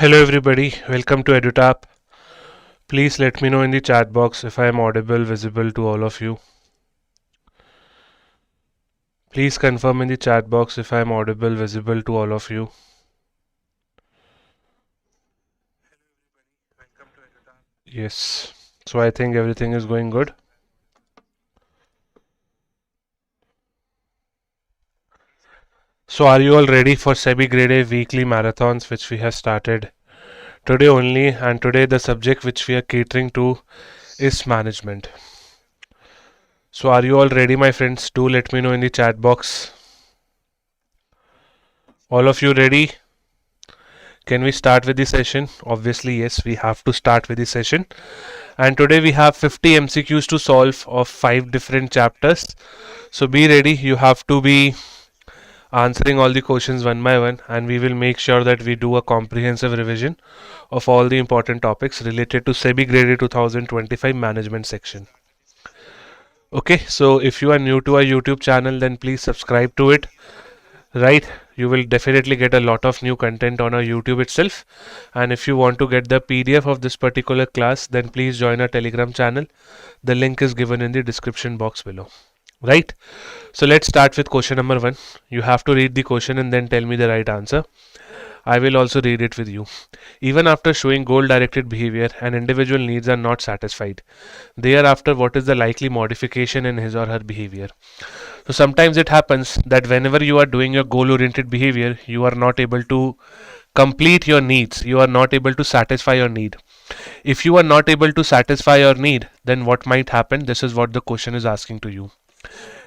Hello everybody, welcome to EduTap. Please let me know in the chat box if I am audible, visible to all of you. Please confirm in the chat box if I am audible, visible to all of you. Yes, so I think everything is going good. So are you all ready for SEBI Grade A weekly marathons which we have started today only, and today the subject which we are catering to is management. So are you all ready, my friends? Do let me know in the chat box. All of you ready? Can we start with the session? Obviously, yes, we have to start with the session. And today we have 50 MCQs to solve of 5 different chapters. So be ready. You have to be answering all the questions one by one, and we will make sure that we do a comprehensive revision of all the important topics related to SEBI Grade A 2025 management section. Okay, so if you are new to our YouTube channel, then please subscribe to it. Right, you will definitely get a lot of new content on our YouTube itself. And if you want to get the PDF of this particular class, then please join our Telegram channel. The link is given in the description box below. Right, so let's start with question number 1. You have to read the question and then tell me the right answer. I will also read it with you. Even after showing goal-directed behavior, an individual needs are not satisfied. Thereafter, what is the likely modification in his or her behavior? So sometimes it happens that whenever you are doing your goal-oriented behavior, you are not able to complete your needs. You are not able to satisfy your need. If you are not able to satisfy your need, then what might happen? This is what the question is asking to you.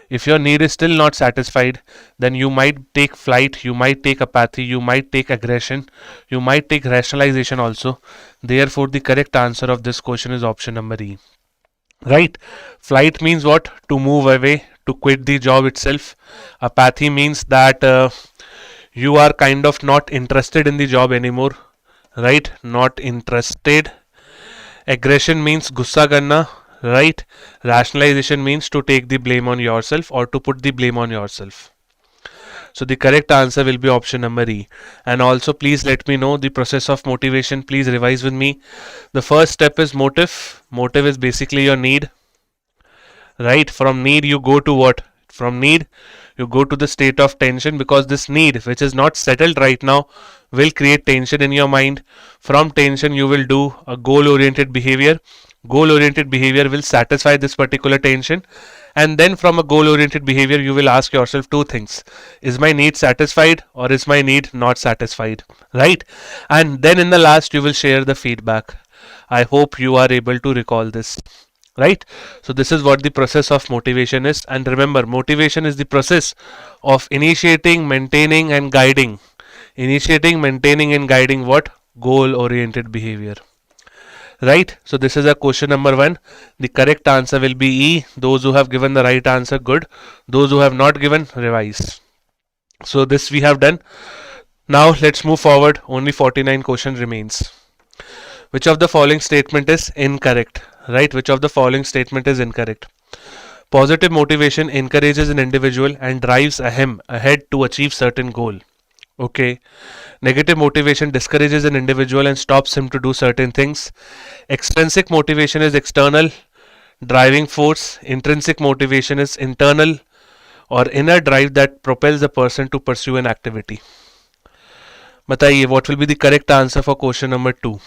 If your need is still not satisfied, then you might take flight, you might take apathy, you might take aggression, you might take rationalization also. Therefore, the correct answer of this question is option number E. Right? Flight means what? To move away, to quit the job itself. Apathy means that you are kind of not interested in the job anymore. Right? Not interested. Aggression means gussa karna. Right? Rationalization means to take the blame on yourself or to put the blame on yourself. So the correct answer will be option number E. And also please let me know the process of motivation. Please revise with me. The first step is motive. Motive is basically your need. Right? From need you go to what? From need you go to the state of tension, because this need which is not settled right now will create tension in your mind. From tension you will do a goal oriented behavior. Goal oriented behavior will satisfy this particular tension, and then from a goal oriented behavior you will ask yourself two things: is my need satisfied or is my need not satisfied? Right? And then in the last you will share the feedback. I hope you are able to recall this. Right? So this is what the process of motivation is. And remember, motivation is the process of initiating, maintaining and guiding. Initiating, maintaining and guiding what? Goal oriented behavior. Right? So this is a question number 1. The correct answer will be E. Those who have given the right answer, good. Those who have not given, revise. So this we have done. Now let's move forward. Only 49 questions remains. Which of the following statement is incorrect? Right? Which of the following statement is incorrect? Positive motivation encourages an individual and drives him ahead to achieve certain goal. Okay. Negative motivation discourages an individual and stops him to do certain things. Extrinsic motivation is external driving force. Intrinsic motivation is internal or inner drive that propels a person to pursue an activity. Bataiye, what will be the correct answer for question number 2?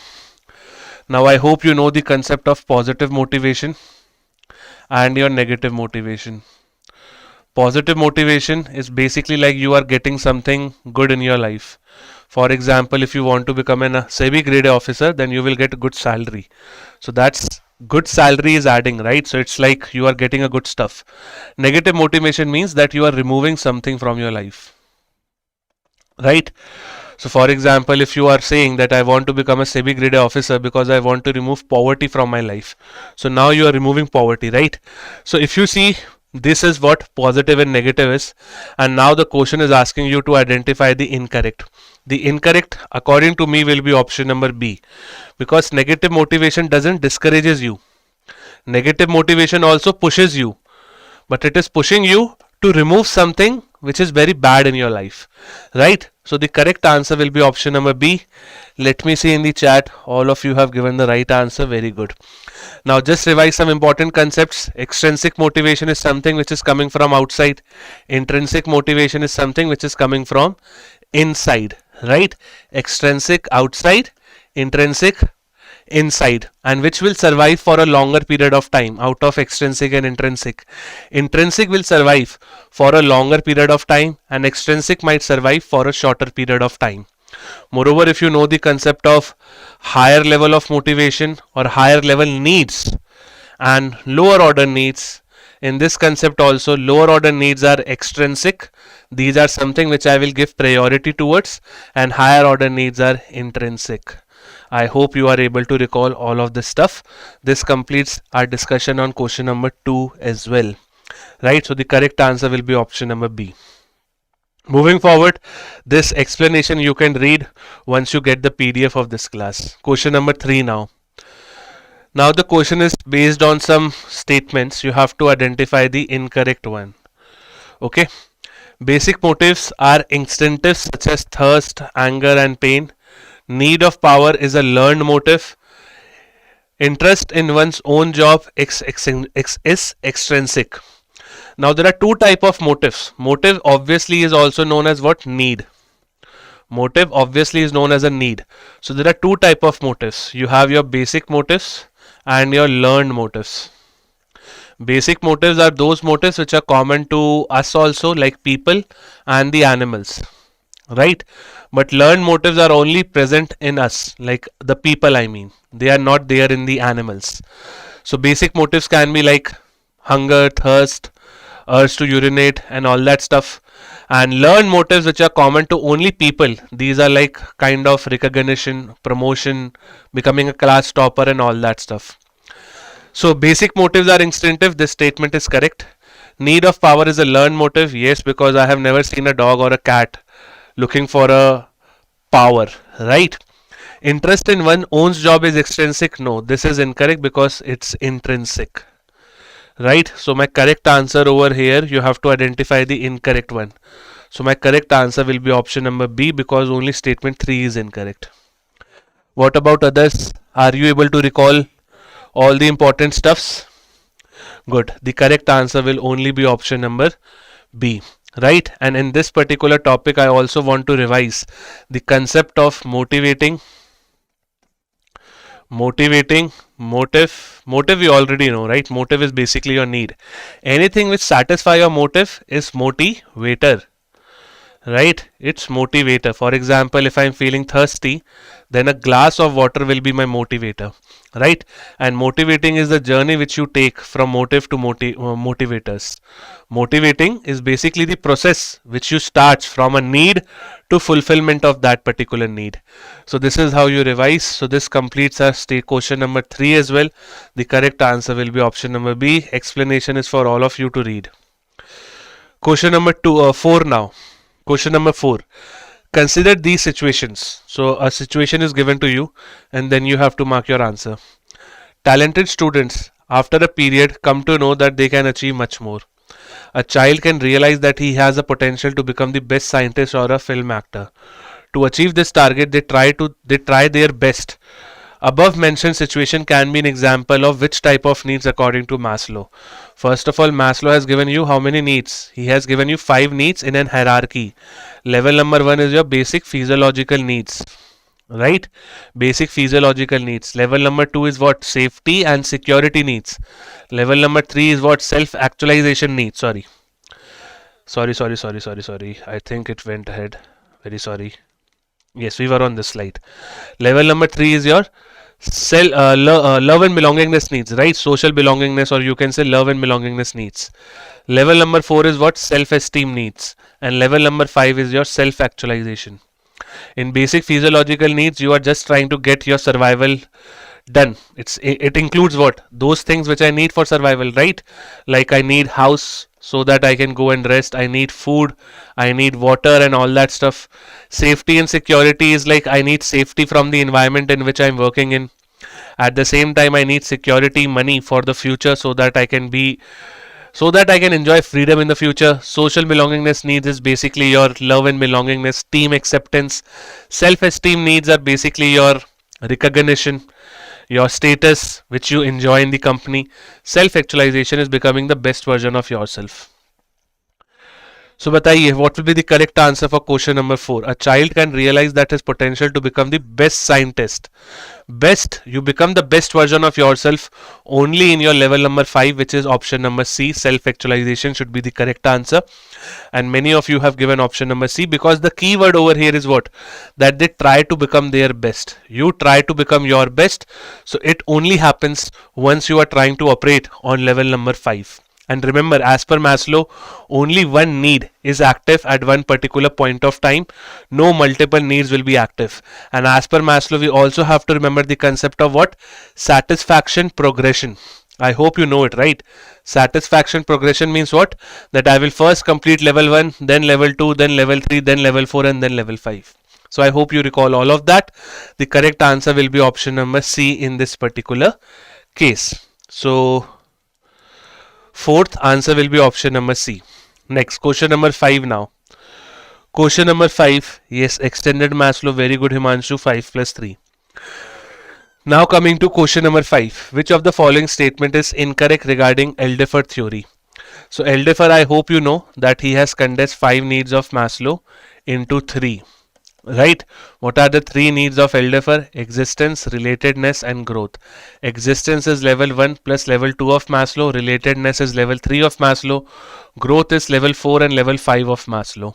Now I hope you know the concept of positive motivation and your negative motivation. Positive motivation is basically like you are getting something good in your life. For example, if you want to become a SEBI Grade A officer, then you will get a good salary. So that's good salary is adding, right? So it's like you are getting a good stuff. Negative motivation means that you are removing something from your life. Right? So for example, if you are saying that I want to become a SEBI Grade A officer because I want to remove poverty from my life. So now you are removing poverty, right? So if you see, this is what positive and negative is, and now the question is asking you to identify the incorrect. The incorrect according to me will be option number B, because negative motivation doesn't discourages you. Negative motivation also pushes you, but it is pushing you to remove something which is very bad in your life, right? So the correct answer will be option number B. Let me see in the chat, all of you have given the right answer. Very good. Now just revise some important concepts. Extrinsic motivation is something which is coming from outside. Intrinsic motivation is something which is coming from inside, right? Extrinsic outside, intrinsic inside, and which will survive for a longer period of time out of extrinsic and intrinsic. Intrinsic will survive for a longer period of time and extrinsic might survive for a shorter period of time. Moreover, if you know the concept of higher level of motivation or higher level needs and lower order needs, in this concept also lower order needs are extrinsic. These are something which I will give priority towards, and higher order needs are intrinsic. I hope you are able to recall all of this stuff. This completes our discussion on question number 2 as well. Right, so the correct answer will be option number B. Moving forward, this explanation you can read once you get the PDF of this class. Question number 3 now. Now the question is based on some statements. You have to identify the incorrect one. Okay. Basic motives are instinctive such as thirst, anger and pain. Need of power is a learned motive. Interest in one's own job is extrinsic. Now there are two types of motives. Motive obviously is also known as what? Need. Motive obviously is known as a need. So there are two types of motives. You have your basic motives and your learned motives. Basic motives are those motives which are common to us also, like people and the animals, right? But learned motives are only present in us, like the people, I mean. They are not there in the animals. So basic motives can be like hunger, thirst, urge to urinate and all that stuff. And learned motives which are common to only people, these are like kind of recognition, promotion, becoming a class topper and all that stuff. So basic motives are instinctive. This statement is correct. Need of power is a learned motive. Yes, because I have never seen a dog or a cat looking for a power, right? Interest in one's own job is extrinsic. No, this is incorrect because it's intrinsic, right? So my correct answer over here, you have to identify the incorrect one. So my correct answer will be option number B, because only statement 3 is incorrect. What about others? Are you able to recall all the important stuffs? Good. The correct answer will only be option number B, right? And in this particular topic, I also want to revise the concept of motivating. Motive you already know, right? Motive is basically your need. Anything which satisfies your motive is motivator, right? It's motivator. For example, if I'm feeling thirsty, then a glass of water will be my motivator, right? And motivating is the journey which you take from motive to motivators. Motivating is basically the process which you start from a need to fulfillment of that particular need. So this is how you revise. So this completes our question number 3 as well. The correct answer will be option number B. Explanation is for all of you to read. Question number 4 now. Question number 4. Consider these situations. So a situation is given to you and then you have to mark your answer. Talented students after a period come to know that they can achieve much more. A child can realize that he has a potential to become the best scientist or a film actor. To achieve this target, they try their best. Above mentioned situation can be an example of which type of needs according to Maslow. First of all, Maslow has given you how many needs? He has given you 5 needs in an hierarchy. Level number 1 is your basic physiological needs, right? Basic physiological needs. Level number 2 is what? Safety and security needs. Level number 3 is what? Self-actualization needs. Sorry. I think it went ahead. Very sorry. Yes, we were on this slide. Level number 3 is your love and belongingness needs, right? Social belongingness, or you can say love and belongingness needs. Level number 4 is what? Self-esteem needs. And level number 5 is your self-actualization. In basic physiological needs, you are just trying to get your survival done. It includes what? Those things which I need for survival, right? Like I need house so that I can go and rest. I need food. I need water and all that stuff. Safety and security is like I need safety from the environment in which I'm working in. At the same time, I need security, money for the future so that I can be so that I can enjoy freedom in the future. Social belongingness needs is basically your love and belongingness, team acceptance. Self-esteem needs are basically your recognition, your status, which you enjoy in the company. Self-actualization is becoming the best version of yourself. So बताइए, what will be the correct answer for question number 4? A child can realize that his potential to become the best scientist. Best, you become the best version of yourself only in your level number 5, which is option number C. Self-actualization should be the correct answer. And many of you have given option number C because the key word over here is what? That they try to become their best. You try to become your best. So it only happens once you are trying to operate on level number 5. And remember, as per Maslow, only one need is active at one particular point of time. No multiple needs will be active. And as per Maslow, we also have to remember the concept of what? Satisfaction progression. I hope you know it, right? Satisfaction progression means what? That I will first complete level 1, then level 2, then level 3, then level 4, and then level 5. So I hope you recall all of that. The correct answer will be option number C in this particular case. So fourth answer will be option number C. Next, question number 5 now. Question number 5. Yes, extended Maslow. Very good, Himanshu. 5 plus 3. Now coming to question number 5. Which of the following statement is incorrect regarding Eldeffer theory? So Eldeffer, I hope you know that he has condensed 5 needs of Maslow into 3. Right? What are the 3 needs of Eldeffer? Existence, relatedness, and growth. Existence is level 1 plus level 2 of Maslow. Relatedness is level 3 of Maslow. Growth is level 4 and level 5 of Maslow.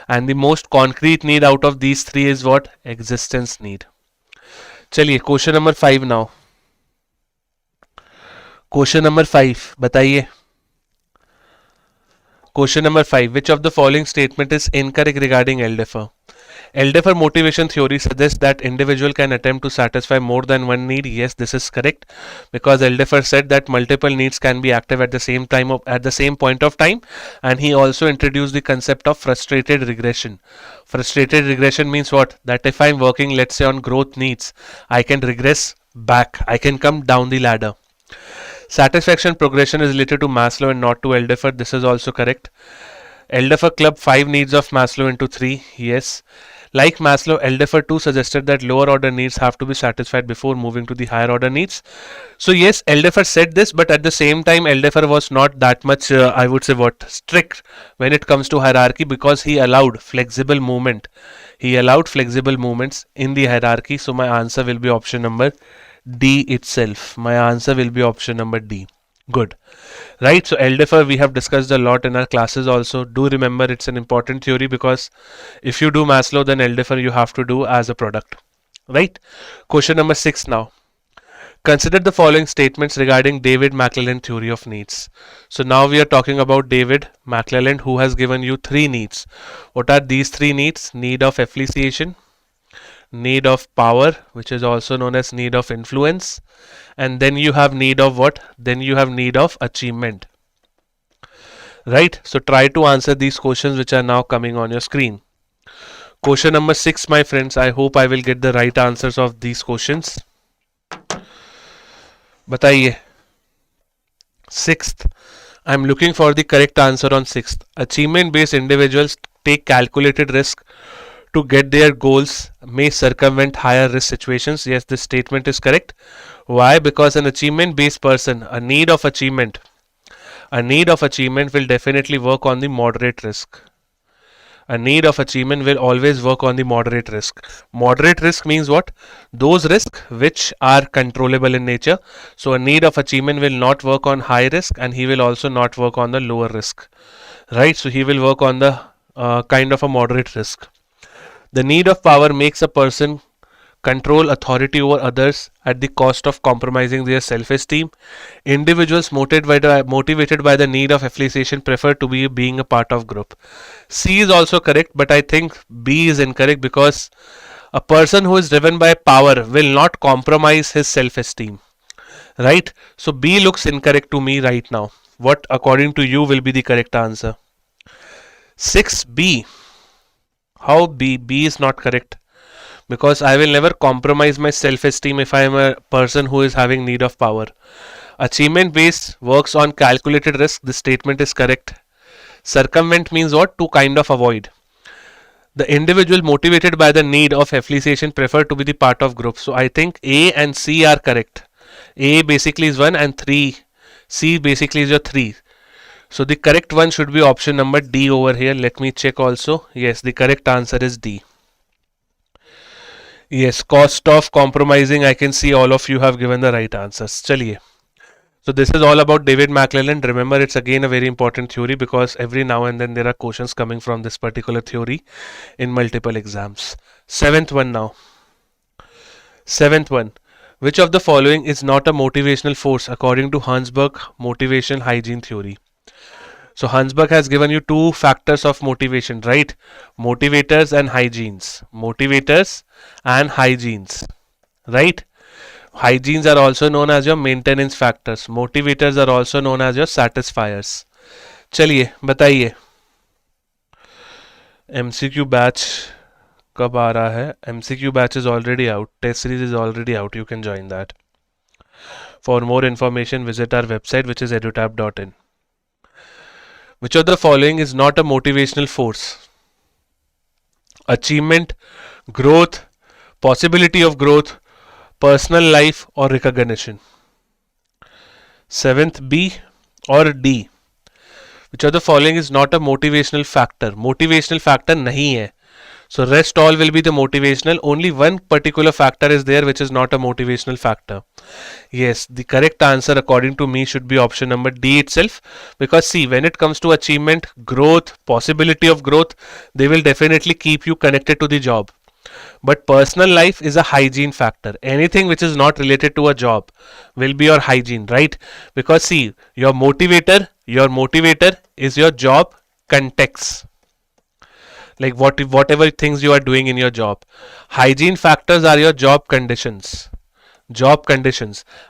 And the most concrete need out of these 3 is what? Existence need. चलिए question number 5 now. Question number 5 बताइए. Question number 5. Which of the following statement is incorrect regarding Eldeffer? Eldeffer motivation theory suggests that individual can attempt to satisfy more than one need. Yes, this is correct because Eldeffer said that multiple needs can be active at the same time at the same point of time, and he also introduced the concept of frustrated regression. Frustrated regression means what? That if I'm working, let's say, on growth needs, I can regress back. I can come down the ladder. Satisfaction progression is related to Maslow and not to Eldeffer. This is also correct. Eldeffer clubbed 5 needs of Maslow into 3. Yes. Like Maslow, Eldeffer too suggested that lower order needs have to be satisfied before moving to the higher order needs. So yes, Eldeffer said this, but at the same time, Eldeffer was not that much, I would say, strict when it comes to hierarchy, because he allowed flexible movement. He allowed flexible movements in the hierarchy. So my answer will be option number D itself. My answer will be option number D. Good. Right, so Eldeffer we have discussed a lot in our classes also. Do remember, it's an important theory because if you do Maslow, then Eldeffer you have to do as a product. Right. Question number 6 now. Consider the following statements regarding David McClelland theory of needs. So now we are talking about David McClelland, who has given you 3 needs. What are these 3 needs? Need of appreciation, need of power, which is also known as need of influence, and then you have need of what? Then you have need of achievement. Right? So try to answer these questions which are now coming on your screen. Question number 6, my friends. I hope I will get the right answers of these questions. बताइए. 6th. I am looking for the correct answer on 6th. Achievement based individuals take calculated risk to get their goals, may circumvent higher risk situations. Yes, this statement is correct. Why? Because an achievement based person, a need of achievement will definitely work on the moderate risk. A need of achievement will always work on the moderate risk. Moderate risk means what? Those risks which are controllable in nature. So a need of achievement will not work on high risk, and he will also not work on the lower risk. Right? So he will work on the kind of a moderate risk. The need of power makes a person control authority over others at the cost of compromising their self-esteem. Individuals motivated by the need of appreciation prefer to be being a part of group. C is also correct, but I think B is incorrect because a person who is driven by power will not compromise his self-esteem. Right? So B looks incorrect to me right now. What according to you will be the correct answer? 6B. How B? B is not correct because I will never compromise my self-esteem if I am a person who is having need of power. Achievement based works on calculated risk. This statement is correct. Circumvent means what? To kind of avoid. The individual motivated by the need of affiliation prefer to be the part of group. So I think A and C are correct. A basically is 1 and 3. C basically is your 3. So the correct one should be option number D over here. Let me check also. Yes, the correct answer is D. Yes, cost of compromising. I can see all of you have given the right answers. Chaliye. So this is all about David McClelland. Remember, it's again a very important theory because every now and then there are questions coming from this particular theory in multiple exams. Seventh one now. Seventh one. Which of the following is not a motivational force according to Hansberg motivation hygiene theory? So Hansberg has given you two factors of motivation, right? Motivators and hygienes. Motivators and hygienes, right? Hygienes are also known as your maintenance factors. Motivators are also known as your satisfiers. चलिए बताइए MCQ batch कब आ रहा है? MCQ batch is already out. Test series is already out. You can join that. For more information, visit our website, which is edutap.in. Which of the following is not a motivational force? Achievement, growth, possibility of growth, personal life or recognition. Seventh, B or D. Which of the following is not a motivational factor? Motivational factor nahi hai. So rest all will be the motivational. Only one particular factor is there which is not a motivational factor. Yes, the correct answer according to me should be option number D itself. Because see, when it comes to achievement, growth, possibility of growth, they will definitely keep you connected to the job. But personal life is a hygiene factor. Anything which is not related to a job will be your hygiene, right? Because see, your motivator is your job context. Like whatever things you are doing in your job. Hygiene factors are your job conditions.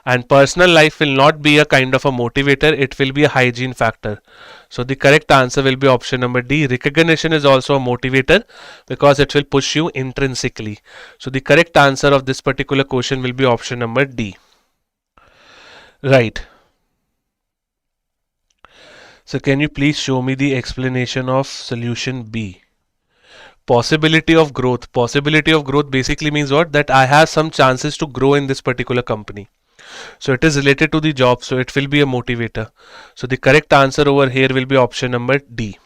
And personal life will not be a kind of a motivator, it will be a hygiene factor. So the correct answer will be option number D. Recognition is also a motivator because it will push you intrinsically. So the correct answer of this particular question will be option number D. Right. So can you please show me the explanation of solution B? Possibility of growth. Possibility of growth basically means what? That I have some chances to grow in this particular company. So it is related to the job. So it will be a motivator. So the correct answer over here will be option number D.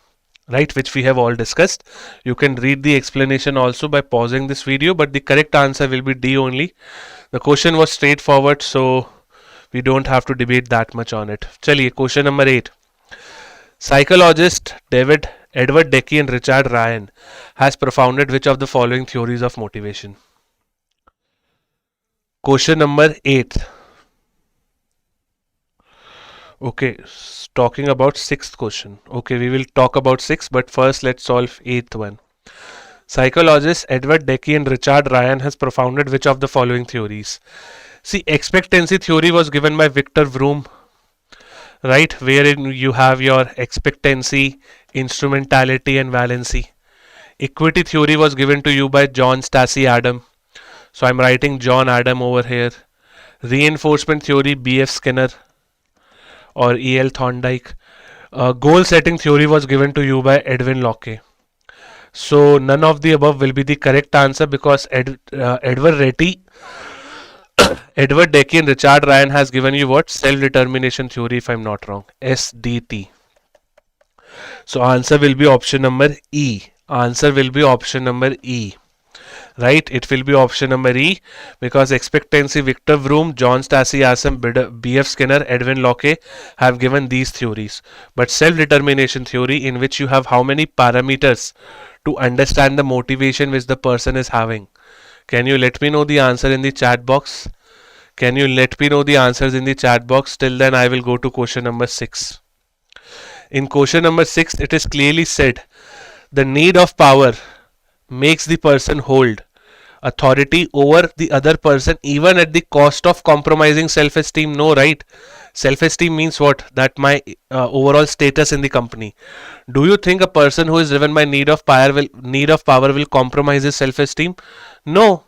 Right, which we have all discussed. You can read the explanation also by pausing this video, but the correct answer will be D only. The question was straightforward, so we don't have to debate that much on it. Chaliye, question number 8. Psychologist Edward Deci and Richard Ryan has propounded which of the following theories of motivation? Question number 8. Okay, talking about 6th question. Okay, we will talk about 6, but first let's solve 8th one. Psychologist Edward Deci and Richard Ryan has propounded which of the following theories? See, expectancy theory was given by Victor Vroom, right, wherein you have your expectancy, instrumentality and valency. Equity theory was given to you by John Stacey Adam. So I'm writing John Adam over here. Reinforcement theory, B.F. Skinner or E.L. Thorndike. Goal setting theory was given to you by Edwin Locke. So none of the above will be the correct answer because Edward Deci and Richard Ryan has given you what? Self-determination theory, if I'm not wrong. SDT. So answer will be option number E. Answer will be option number E. Right? It will be option number E because expectancy, Victor Vroom, John Stacey Adam, B.F. Skinner, Edwin Locke have given these theories. But self-determination theory, in which you have how many parameters to understand the motivation which the person is having. Can you let me know the answer in the chat box? Can you let me know the answers in the chat box? Till then I will go to question number 6. In question number 6, it is clearly said the need of power makes the person hold authority over the other person even at the cost of compromising self-esteem. No, right? Self-esteem means what? That my overall status in the company. Do you think a person who is driven by need of power will compromise his self-esteem? No.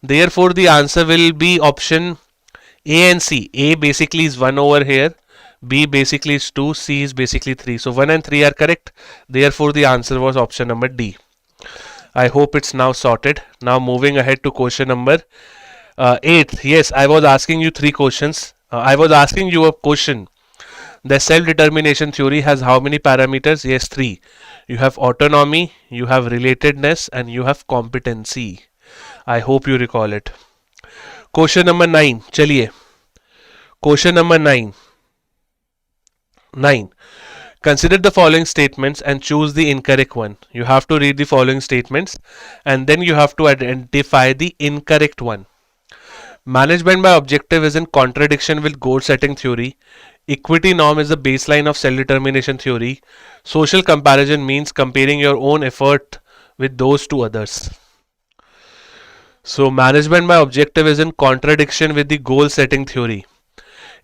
Therefore, the answer will be option A and C. A basically is 1 over here. B basically is 2. C is basically 3. So 1 and 3 are correct. Therefore, the answer was option number D. I hope it's now sorted. Now moving ahead to question number 8. Yes, I was asking you 3 questions. I was asking you a question. The self-determination theory has how many parameters? Yes, 3. You have autonomy, you have relatedness, and you have competency. I hope you recall it. Question number 9. Chaliye. Question number 9. 9. Consider the following statements and choose the incorrect one. You have to read the following statements and then you have to identify the incorrect one. Management by objective is in contradiction with goal setting theory. Equity norm is the baseline of self-determination theory. Social comparison means comparing your own effort with those to others. So management by objective is in contradiction with the goal setting theory.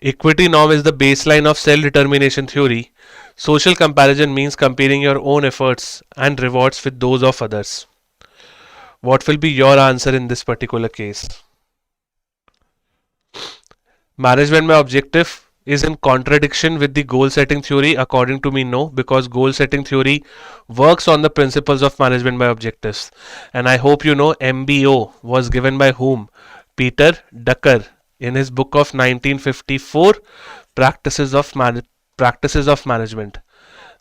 Equity norm is the baseline of self-determination theory. Social comparison means comparing your own efforts and rewards with those of others. What will be your answer in this particular case? Management by objective is in contradiction with the goal setting theory. According to me, no, because goal setting theory works on the principles of management by objectives. And I hope you know MBO was given by whom? Peter Drucker in his book of 1954, Practices of Management,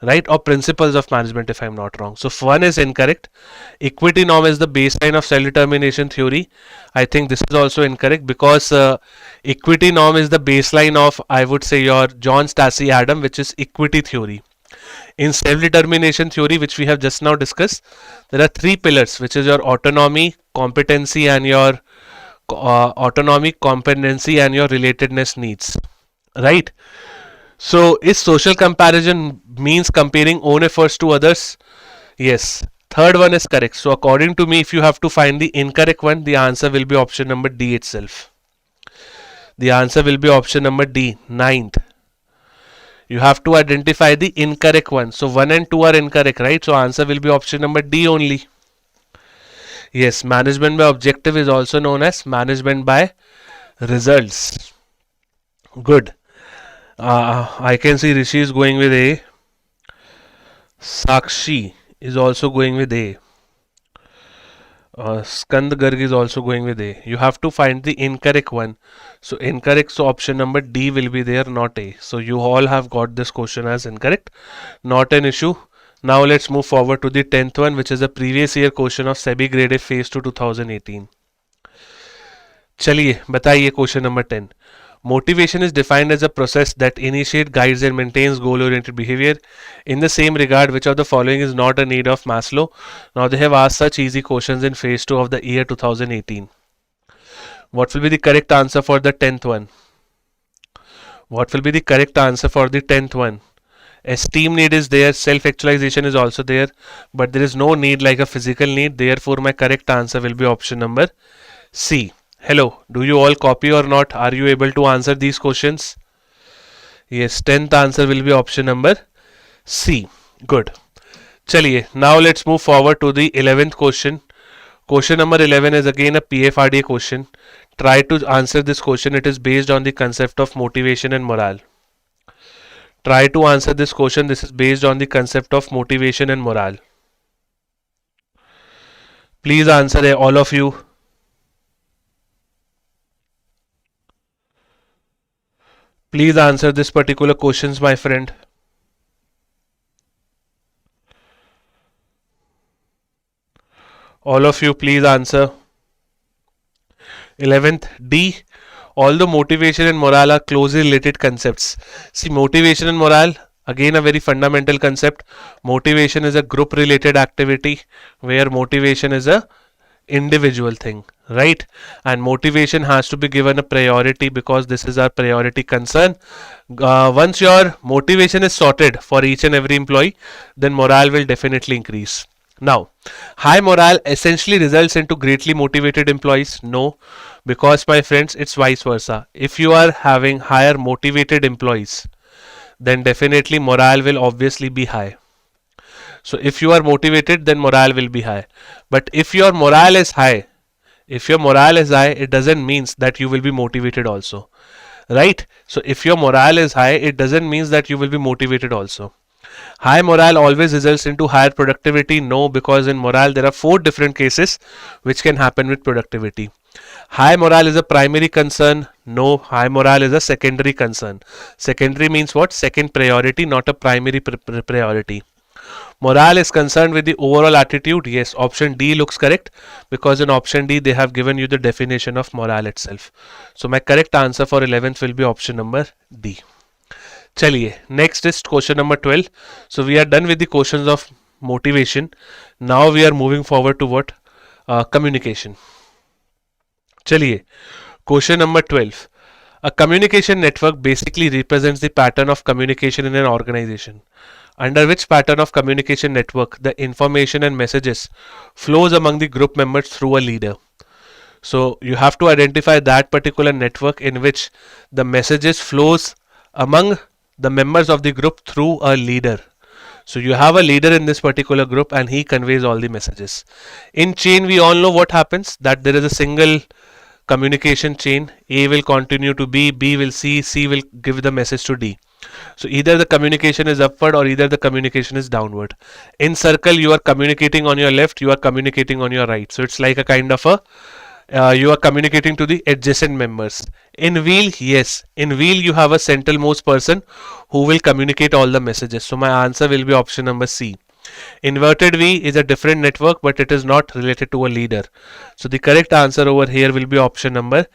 right? Or Principles of Management, if I'm not wrong. So one is incorrect. Equity norm is the baseline of self-determination theory. I think this is also incorrect because equity norm is the baseline of, I would say, your John Stacey Adam, which is equity theory. In self-determination theory, which we have just now discussed, there are 3 pillars, which is your autonomy, competency, and your relatedness needs, right? So is social comparison means comparing own efforts to others? Yes, third one is correct. So according to me, if you have to find the incorrect one, the answer will be option number D itself. The answer will be option number D, 9th. You have to identify the incorrect one. So 1 and 2 are incorrect, right? So answer will be option number D only. Yes, management by objective is also known as management by results. Good. I can see Rishi is going with A. Sakshi is also going with A. Skand Garg is also going with A. You have to find the incorrect one. So incorrect, so option number D will be there, not A. So you all have got this question as incorrect. Not an issue. Now let's move forward to the 10th one, which is a previous year question of SEBI Grade A Phase 2 2018. चलिए बताइए question number 10. Motivation is defined as a process that initiates, guides and maintains goal-oriented behavior. In the same regard, which of the following is not a need of Maslow? Now they have asked such easy questions in Phase 2 of the year 2018. What will be the correct answer for the 10th one? What will be the correct answer for the 10th one? Esteem need is there, self-actualization is also there, but there is no need like a physical need. Therefore, my correct answer will be option number C. Hello, do you all copy or not? Are you able to answer these questions? Yes, 10th answer will be option number C. Good. Chaliye, now let's move forward to the 11th question. Question number 11 is again a PFRDA question. Try to answer this question. It is based on the concept of motivation and morale. Try to answer this question. This is based on the concept of motivation and morale. Please answer, all of you. Please answer this particular questions, my friend. All of you, please answer. 11th, D. Although motivation and morale are closely related concepts. See, motivation and morale, again a very fundamental concept. Motivation is a group related activity where motivation is a individual thing, right? And motivation has to be given a priority because this is our priority concern. Once your motivation is sorted for each and every employee, then morale will definitely increase. Now, high morale essentially results into greatly motivated employees. No, because my friends, it's vice versa. If you are having higher motivated employees, then definitely morale will obviously be high. So if you are motivated, then morale will be high. But if your morale is high, it doesn't mean that you will be motivated also. right? So if your morale is high, it doesn't mean that you will be motivated also. High morale always results into higher productivity. No, because in morale there are 4 different cases which can happen with productivity. High morale is a primary concern. No, high morale is a secondary concern. Secondary means what? Second priority, not a primary priority. Morale is concerned with the overall attitude. Yes, option D looks correct, because in option D they have given you the definition of morale itself. So my correct answer for 11th will be option number D. Chaliye, next is question number 12. So we are done with the questions of motivation. Now we are moving forward to what? Communication. Chaliye, question number 12. A communication network basically represents the pattern of communication in an organization, under which pattern of communication network the information and messages flows among the group members through a leader. So you have to identify that particular network in which the messages flows among the members of the group through a leader. So you have a leader in this particular group and he conveys all the messages. In chain, we all know what happens, that there is a single communication chain. A will continue to B will C will give the message to D. So either the communication is upward or either the communication is downward. In circle, you are communicating on your left, you are communicating on your right. So it's like a kind of a you are communicating to the adjacent members. In wheel, yes, in wheel you have a centralmost person who will communicate all the messages. So my answer will be option number C. Inverted V is a different network, but it is not related to a leader. So the correct answer over here will be option number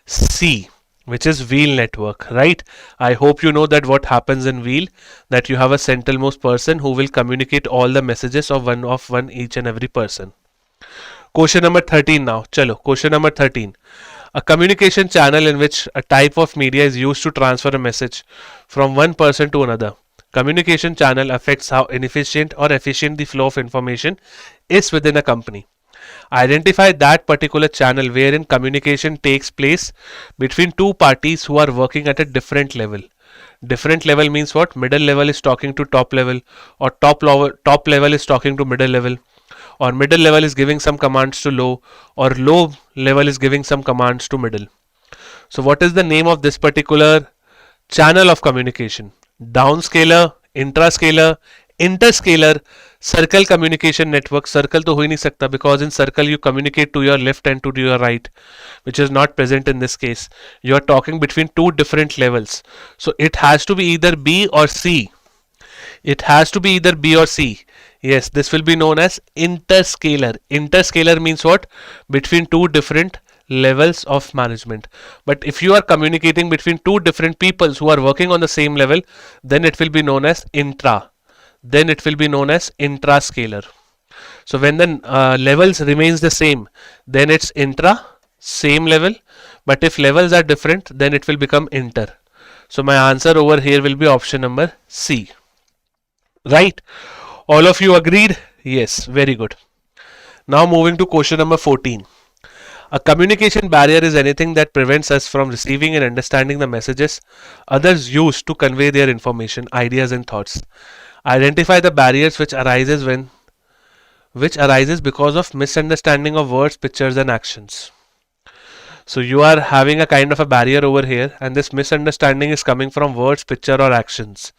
C, which is wheel network, right? I hope you know that what happens in wheel, that you have a centralmost person who will communicate all the messages of one each and every person. Question number 13 now. Chalo, question number 13. A communication channel in which a type of media is used to transfer a message from one person to another. Communication channel affects how inefficient or efficient the flow of information is within a company. Identify that particular channel wherein communication takes place between two parties who are working at a different level. Different level means what? Middle level is talking to top level, or top level is talking to middle level, or middle level is giving some commands to low, or low level is giving some commands to middle. So what is the name of this particular channel of communication? Downscaler, intrascaler, interscaler, circle communication network. Circle to ho hi nahi sakta, because in circle you communicate to your left and to your right, which is not present in this case. You are talking between two different levels. So it has to be either B or C. It has to be either B or C. Yes, this will be known as interscaler. Interscaler means what? Between two different levels of management. But if you are communicating between two different peoples who are working on the same level, then it will be known as intra. Then it will be known as intrascaler. So when the levels remains the same, then it's intra, same level. But if levels are different, then it will become inter. So my answer over here will be option number C. Right? All of you agreed? Yes, very good. Now moving to question number 14. A communication barrier is anything that prevents us from receiving and understanding the messages others use to convey their information, ideas and thoughts. Identify the barriers which arises because of misunderstanding of words, pictures and actions. So you are having a kind of a barrier over here, and this misunderstanding is coming from words, picture or actions.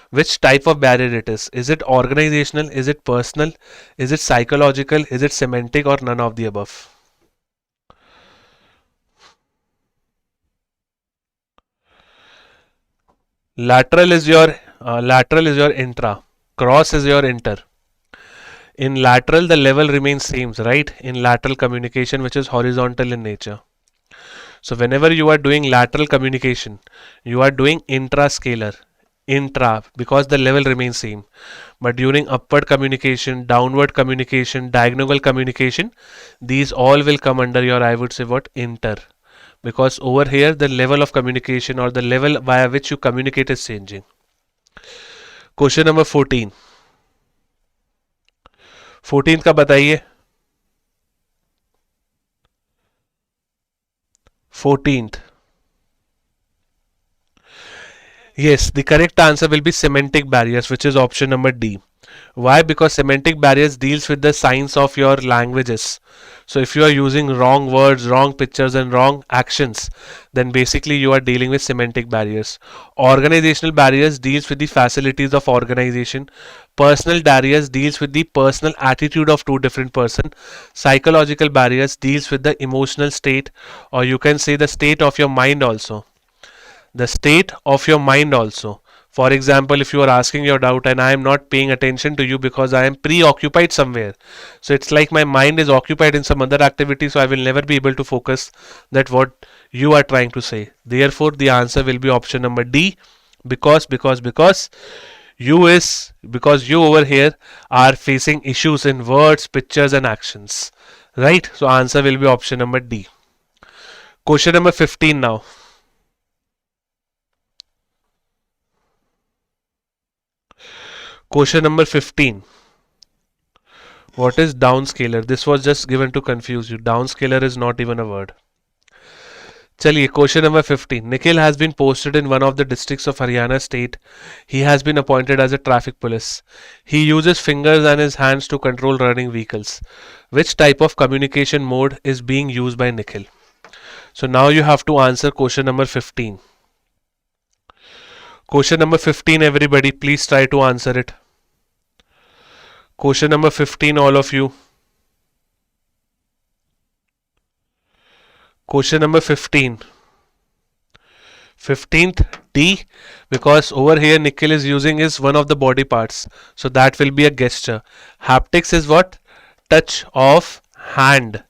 Which type of barrier it is? Is it organizational? Is it personal? Is it psychological? Is it semantic, or none of the above? Lateral is your intra. Cross is your inter. In lateral, the level remains same, right? In lateral communication, which is horizontal in nature. So whenever you are doing lateral communication, you are doing intrascalar. Intra, because the level remains same. But during upward communication, downward communication, diagonal communication, these all will come under your, I would say, what? Inter. Because over here the level of communication or the level via which you communicate is changing. Question number 14. 14th का बताइए. 14th. Yes, the correct answer will be semantic barriers, which is option number D. Why? Because semantic barriers deals with the science of your languages. So if you are using wrong words, wrong pictures and wrong actions, then basically you are dealing with semantic barriers. Organizational barriers deals with the facilities of organization. Personal barriers deals with the personal attitude of two different person. Psychological barriers deals with the emotional state, or you can say the state of your mind also. The state of your mind also. For example, if you are asking your doubt and I am not paying attention to you because I am preoccupied somewhere, so it's like my mind is occupied in some other activity, so I will never be able to focus that what you are trying to say. Therefore the answer will be option number D, because you over here are facing issues in words, pictures and actions, right? So answer will be option number D. Question number 15 now. Question number 15. What is downscaler? This was just given to confuse you. Downscaler is not even a word. Chaliye, question number 15. Nikhil has been posted in one of the districts of Haryana state. He has been appointed as a traffic police. He uses fingers and his hands to control running vehicles. Which type of communication mode is being used by Nikhil? So now you have to answer question number 15. Question number 15, everybody, please try to answer it. Question number 15, all of you. Question number 15. 15th D, because over here Nikhil is using is one of the body parts. So that will be a gesture. Haptics is what? Touch of hand.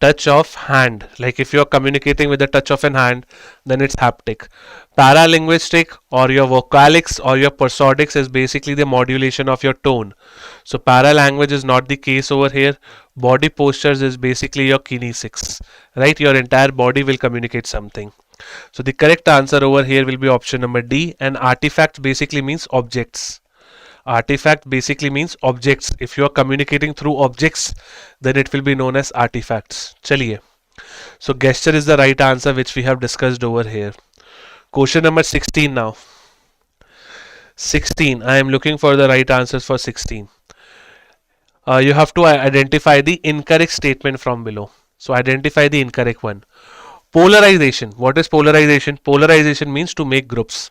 Touch of hand. Like if you are communicating with the touch of an hand, then it's haptic. Paralinguistic or your vocalics or your prosodics is basically the modulation of your tone. So paralanguage is not the case over here. Body postures is basically your kinesics, right? Your entire body will communicate something. So the correct answer over here will be option number D, and artifact basically means objects. Artifact basically means objects. If you are communicating through objects, then it will be known as artifacts. Chaliye. So gesture is the right answer which we have discussed over here. Question number 16 now. 16. I am looking for the right answers for 16. You have to identify the incorrect statement from below. So identify the incorrect one. Polarization. What is polarization? Polarization means to make groups.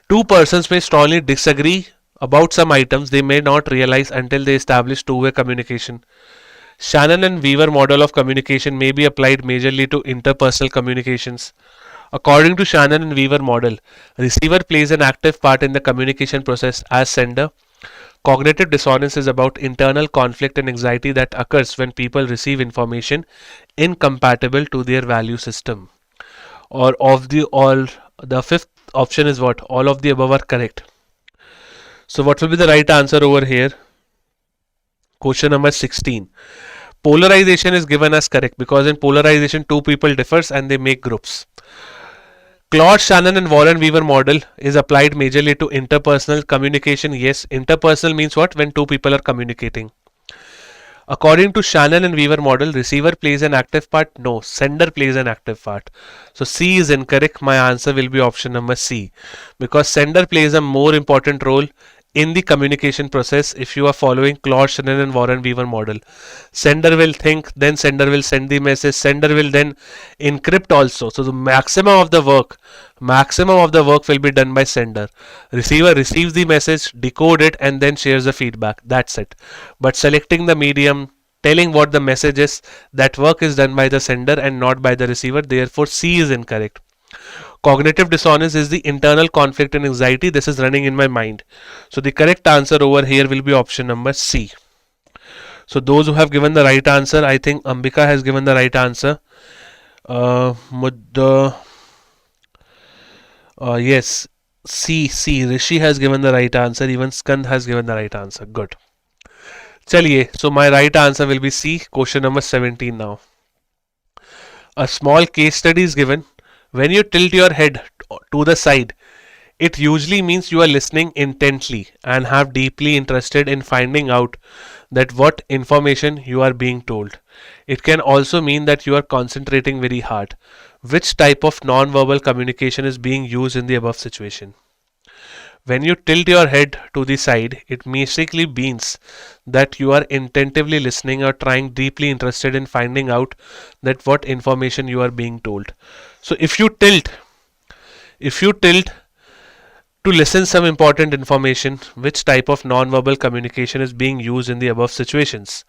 Two persons may strongly disagree about some items they may not realize until they establish two-way communication. Shannon and Weaver model of communication may be applied majorly to interpersonal communications. According to Shannon and Weaver model, receiver plays an active part in the communication process as sender. Cognitive dissonance is about internal conflict and anxiety that occurs when people receive information incompatible to their value system. The fifth option is what? All of the above are correct. So what will be the right answer over here? Question number 16. Polarization is given as correct because in polarization two people differs and they make groups. Claude Shannon and Warren Weaver model is applied majorly to interpersonal communication. Yes, interpersonal means what? When two people are communicating. According to Shannon and Weaver model, receiver plays an active part. No, sender plays an active part. So C is incorrect. My answer will be option number C, because sender plays a more important role in the communication process. If you are following Claude Shannon and Warren Weaver model, sender will think, then sender will send the message, sender will then encrypt also. So the maximum of the work will be done by sender. Receiver receives the message, decode it and then shares the feedback. That's it. But selecting the medium, telling what the message is, that work is done by the sender and not by the receiver. Therefore C is incorrect. Cognitive dissonance is the internal conflict and anxiety. This is running in my mind. So the correct answer over here will be option number C. So those who have given the right answer, I think Ambika has given the right answer. Yes, C. Rishi has given the right answer. Even Skand has given the right answer. Good. Chaliye. So my right answer will be C. Question number 17 now. A small case study is given. When you tilt your head to the side, it usually means you are listening intently and have deeply interested in finding out that what information you are being told. It can also mean that you are concentrating very hard. Which type of non-verbal communication is being used in the above situation? When you tilt your head to the side, it basically means that you are attentively listening or trying deeply interested in finding out that what information you are being told. So if you tilt to listen some important information, which type of non-verbal communication is being used in the above situations?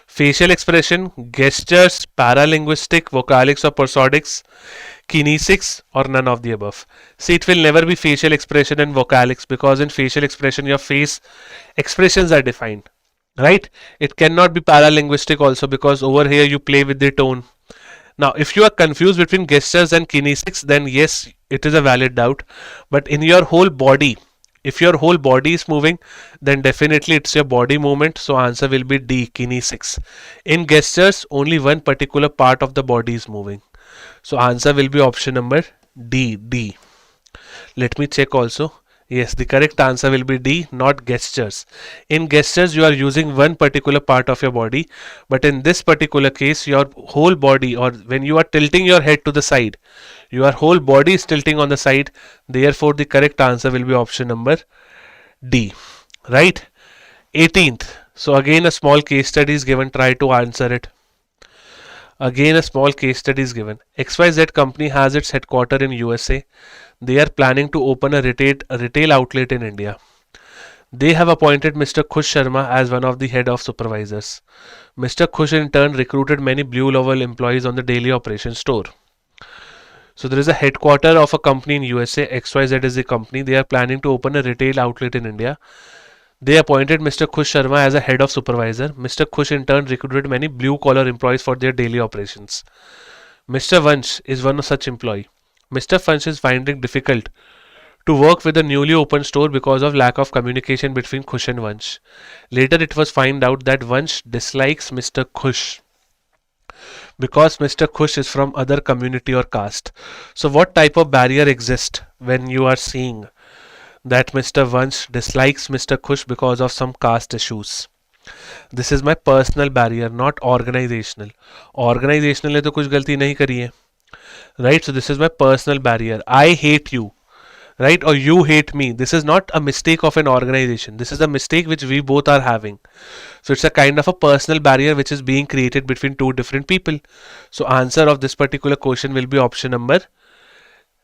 Facial expression, gestures, paralinguistic, vocalics or prosodics, kinesics, or none of the above. See, it will never be facial expression and vocalics, because in facial expression your face expressions are defined, right? It cannot be paralinguistic also, because over here you play with the tone. Now, if you are confused between gestures and kinesics, then yes, it is a valid doubt. But in your whole body, if your whole body is moving, then definitely it's your body movement. So answer will be D, kinesics. In gestures, only one particular part of the body is moving. So answer will be option number D. Let me check also. Yes, the correct answer will be D, not gestures. In gestures, you are using one particular part of your body, but in this particular case, your whole body, or when you are tilting your head to the side, your whole body is tilting on the side. Therefore, the correct answer will be option number D. Right? 18th. So again, a small case study is given. Try to answer it. Again, a small case study is given. XYZ company has its headquarters in USA. They are planning to open a retail outlet in India. They have appointed Mr. Khush Sharma as one of the head of supervisors. Mr. Khush in turn recruited many blue level employees on the daily operation store. So there is a headquarter of a company in USA. XYZ is the company. They are planning to open a retail outlet in India. They appointed Mr. Khush Sharma as a head of supervisor. Mr. Khush in turn recruited many blue collar employees for their daily operations. Mr. Vansh is one such employee. Mr. Vansh is finding difficult to work with a newly opened store because of lack of communication between Khush and Vansh. Later it was found out that Vansh dislikes Mr. Khush because Mr. Khush is from other community or caste. So what type of barrier exists when you are seeing that Mr. Vansh dislikes Mr. Khush because of some caste issues? This is my personal barrier, not organizational. Organizational ने तो कुछ गलती नहीं करी है, right? So this is my personal barrier. I hate you, right? Or you hate me. This is not a mistake of an organization. This is a mistake which we both are having. So it's a kind of a personal barrier which is being created between two different people. So answer of this particular question will be option number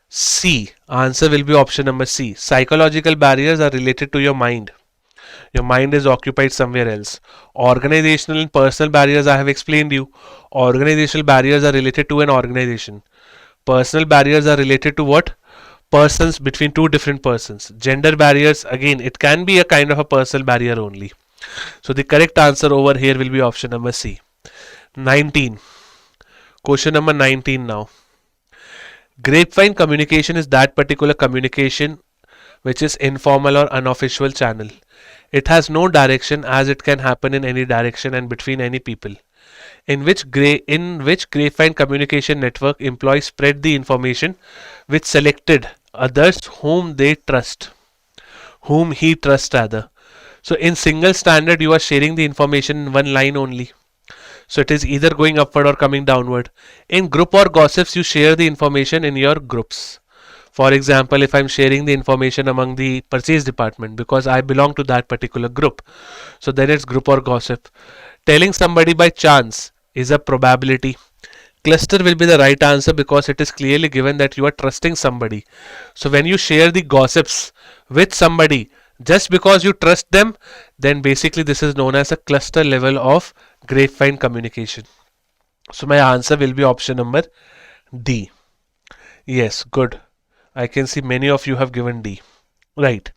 C. Answer will be option number C. Psychological barriers are related to your mind. Your mind is occupied somewhere else. Organizational and personal barriers I have explained you. Organizational barriers are related to an organization. Personal barriers are related to what? Persons, between two different persons. Gender barriers, again, it can be a kind of a personal barrier only. So the correct answer over here will be option number C. 19. Question number 19 now. Grapevine communication is that particular communication which is informal or unofficial channel. It has no direction, as it can happen in any direction and between any people. In which grapevine communication network employees spread the information with selected others whom they trust, whom he trusts rather. So in single standard you are sharing the information in one line only. So it is either going upward or coming downward. In group or gossips, you share the information in your groups. For example, if I'm sharing the information among the purchase department because I belong to that particular group, so then it's group or gossip. Telling somebody by chance is a probability. Cluster will be the right answer because it is clearly given that you are trusting somebody. So when you share the gossips with somebody just because you trust them, then basically this is known as a cluster level of grapevine communication. So my answer will be option number D. Yes, good. I can see many of you have given D. Right.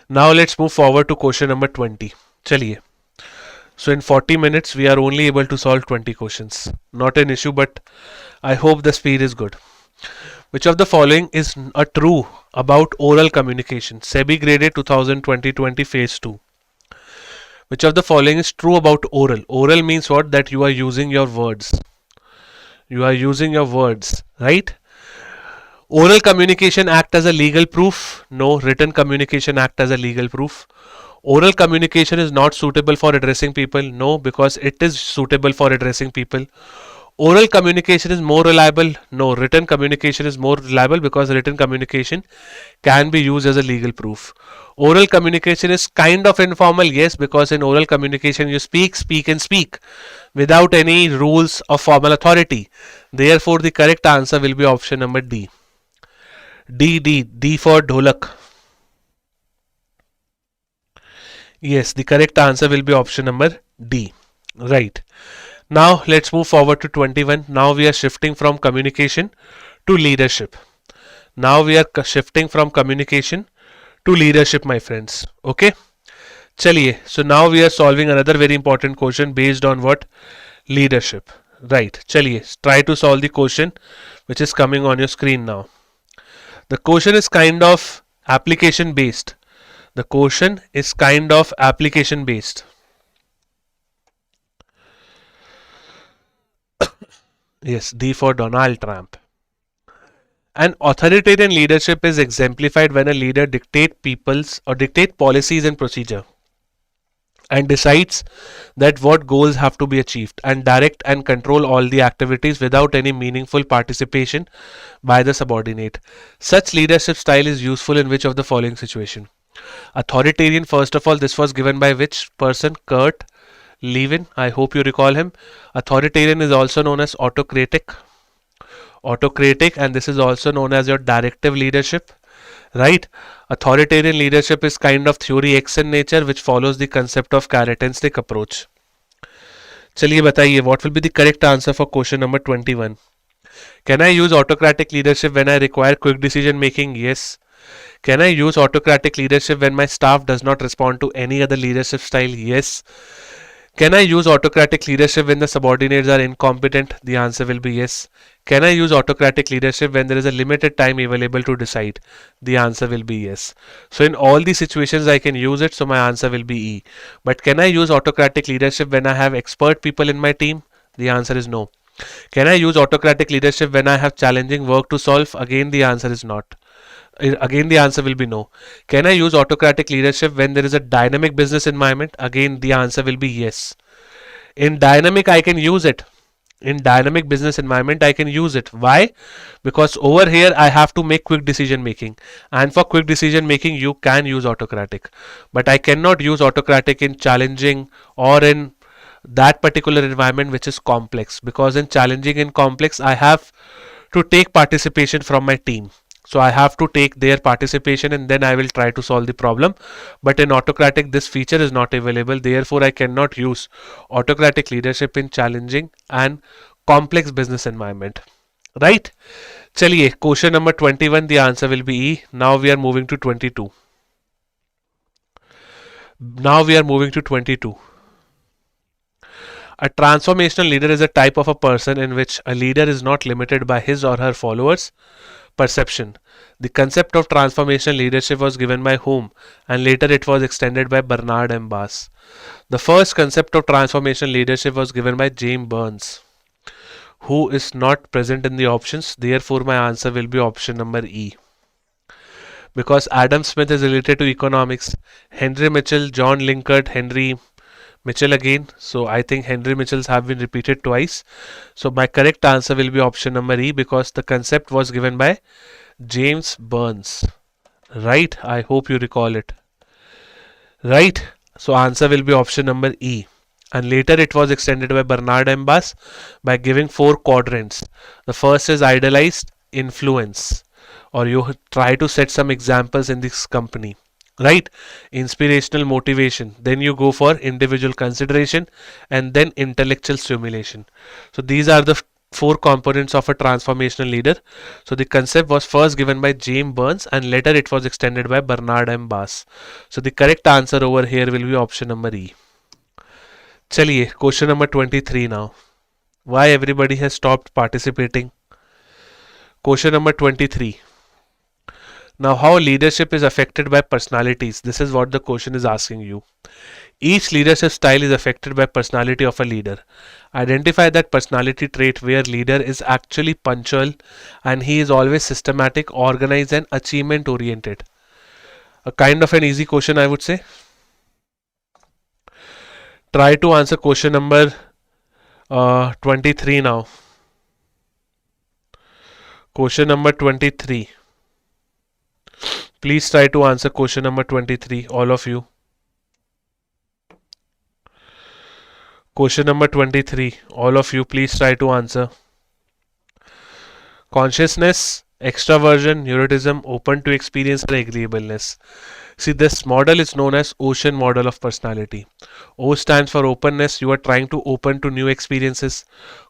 Now let's move forward to question number 20. Chaliye. So in 40 minutes we are only able to solve 20 questions. Not an issue, but I hope the speed is good. Which of the following is a true about oral communication? SEBI Grade A 2020 Phase 2. Which of the following is true about oral? Oral means what? That you are using your words. You are using your words, right? Oral communication act as a legal proof? No. Written communication act as a legal proof? Oral communication is not suitable for addressing people? No, because it is suitable for addressing people. Oral communication is more reliable. No, written communication is more reliable because written communication can be used as a legal proof. Oral communication is kind of informal, yes, because in oral communication you speak and speak without any rules of formal authority. Therefore, the correct answer will be option number D. D for Dholak. Yes, the correct answer will be option number D. Right. Now let's move forward to 21. Now we are shifting from communication to leadership. Now we are shifting from communication to leadership, my friends. Okay. Chaliye. So now we are solving another very important question based on what? Leadership. Right. Chaliye. Try to solve the question which is coming on your screen now. The question is kind of application based. The question is kind of application based. Yes, D for Donald Trump. An authoritarian leadership is exemplified when a leader dictate policies and procedure and decides that what goals have to be achieved and direct and control all the activities without any meaningful participation by the subordinate. Such leadership style is useful in which of the following situation? Authoritarian, first of all, this was given by which person? Kurt Lewin. I hope you recall him. Authoritarian is also known as autocratic, and this is also known as your directive leadership, right? Authoritarian leadership is kind of theory X in nature, which follows the concept of carrot and stick approach. चलिए बताइए, what will be the correct answer for question number 21? Can I use autocratic leadership when I require quick decision making? Yes. Can I use autocratic leadership when my staff does not respond to any other leadership style? Yes. Can I use autocratic leadership when the subordinates are incompetent? The answer will be yes. Can I use autocratic leadership when there is a limited time available to decide? The answer will be yes. So in all these situations I can use it, so my answer will be E. But can I use autocratic leadership when I have expert people in my team? The answer is no. Can I use autocratic leadership when I have challenging work to solve? Again, the answer is not. Again, the answer will be no. Can I use autocratic leadership when there is a dynamic business environment? Again, the answer will be yes. In dynamic, I can use it. In dynamic business environment, I can use it. Why? Because over here, I have to make quick decision making. And for quick decision making, you can use autocratic. But I cannot use autocratic in challenging or in that particular environment which is complex. Because in challenging and complex, I have to take participation from my team. So I have to take their participation and then I will try to solve the problem. But in autocratic, this feature is not available. Therefore, I cannot use autocratic leadership in challenging and complex business environment. Right? Chaliye, question number 21, the answer will be E. Now we are moving to 22. A transformational leader is a type of a person in which a leader is not limited by his or her followers' perception. The concept of transformational leadership was given by whom, and later it was extended by Bernard M. Bass. The first concept of transformational leadership was given by James Burns, who is not present in the options. Therefore, my answer will be option number E. Because Adam Smith is related to economics, Henry Mitchell, John Linkert, Henry Mitchell again. So I think Henry Mitchells have been repeated twice. So my correct answer will be option number E because the concept was given by James Burns. Right? I hope you recall it. Right? So answer will be option number E. And later it was extended by Bernard M. Bass by giving 4 quadrants. The first is idealized influence, or you try to set some examples in this company. Right? Inspirational motivation. Then you go for individual consideration and then intellectual stimulation. So these are the 4 components of a transformational leader. So the concept was first given by James Burns and later it was extended by Bernard M. Bass. So the correct answer over here will be option number E. Chaliye, question number 23 now. Why everybody has stopped participating? Question number 23. Now, how leadership is affected by personalities? This is what the question is asking you. Each leadership style is affected by personality of a leader. Identify that personality trait where leader is actually punctual and he is always systematic, organized and achievement oriented. A kind of an easy question, I would say. Try to answer question number 23 now. Question number 23. Please try to answer question number 23, all of you. Question number 23, all of you, please try to answer. Consciousness, extraversion, neuroticism, open to experience, and agreeableness. See, this model is known as ocean model of personality. O stands for openness. You are trying to open to new experiences.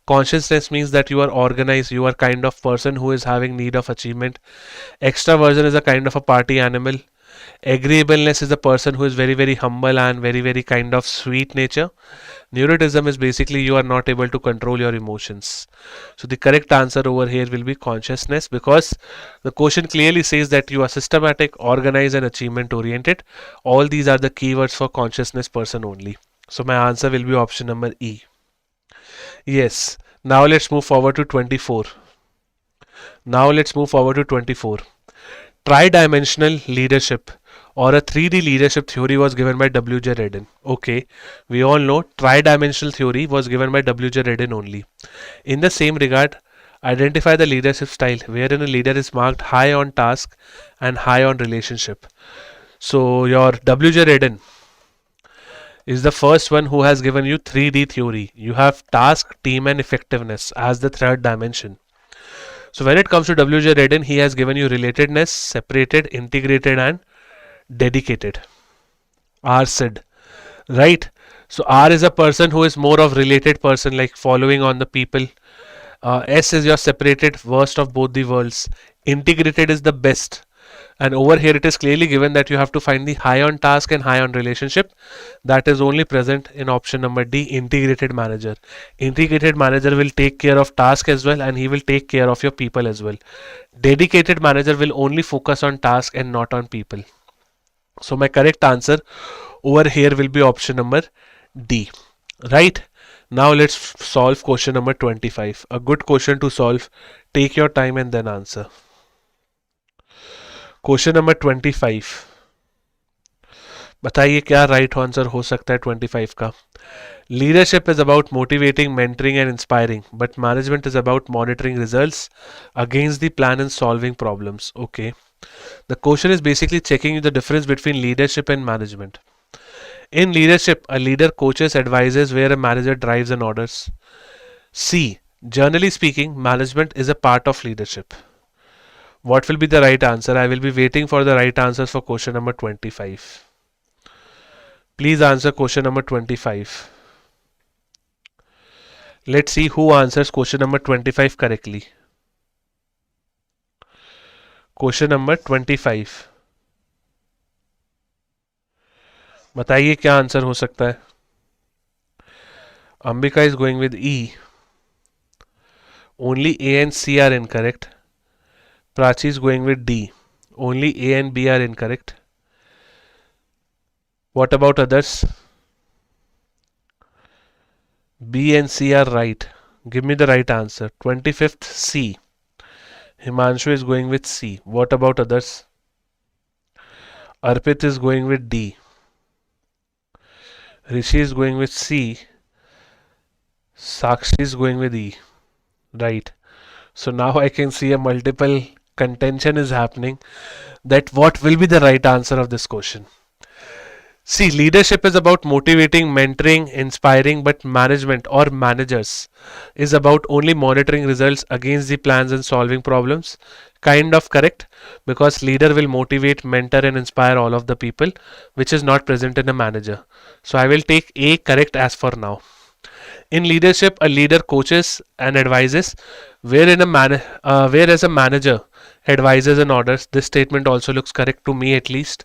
Consciousness means that you are organized. You are kind of person who is having need of achievement. Extraversion is a kind of a party animal. Agreeableness is a person who is very, very humble and very, very kind of sweet nature. Neuroticism is basically you are not able to control your emotions. So the correct answer over here will be consciousness, because the question clearly says that you are systematic, organized, and achievement oriented. All these are the keywords for consciousness person only. So my answer will be option number E. Yes. Now let's move forward to 24. Tri-dimensional leadership or a 3D leadership theory was given by W.J. Redden. Okay, we all know tri-dimensional theory was given by W.J. Redden only. In the same regard, identify the leadership style wherein a leader is marked high on task and high on relationship. So your W.J. Redden is the first one who has given you 3D theory. You have task, team, and effectiveness as the third dimension. So when it comes to W.J. Redden, he has given you relatedness, separated, integrated, and dedicated. R said, right? So R is a person who is more of related person, like following on the people. S is your separated, worst of both the worlds. Integrated is the best. And over here it is clearly given that you have to find the high on task and high on relationship. That is only present in option number D, integrated manager. Integrated manager will take care of task as well, and he will take care of your people as well. Dedicated manager will only focus on task and not on people. So my correct answer over here will be option number D. Right? Now let's solve question number 25. A good question to solve. Take your time and then answer. Question number 25. बताइए क्या right answer हो सकता है 25 का. Leadership is about motivating, mentoring and inspiring, but management is about monitoring results against the plan and solving problems. Okay, the question is basically checking the difference between leadership and management. In leadership, a leader coaches, advises, where a manager drives and orders. C. Generally speaking, management is a part of leadership. What will be the right answer? I will be waiting for the right answers for question number 25. Please answer question number 25. Let's see who answers question number 25 correctly. Question number 25. बताइए क्या answer हो सकता है. Ambika is going with E. Only A and C are incorrect. Prachi is going with D. Only A and B are incorrect. What about others? B and C are right. Give me the right answer. 25th C. Himanshu is going with C. What about others? Arpit is going with D. Rishi is going with C. Sakshi is going with E. Right. So now I can see a multiple contention is happening that what will be the right answer of this question. See, leadership is about motivating, mentoring, inspiring, but management or managers is about only monitoring results against the plans and solving problems. Kind of correct, because leader will motivate, mentor and inspire all of the people, which is not present in a manager. So I will take A correct as for now. In leadership, a leader coaches and advises, whereas a manager advises and orders. This statement also looks correct to me at least.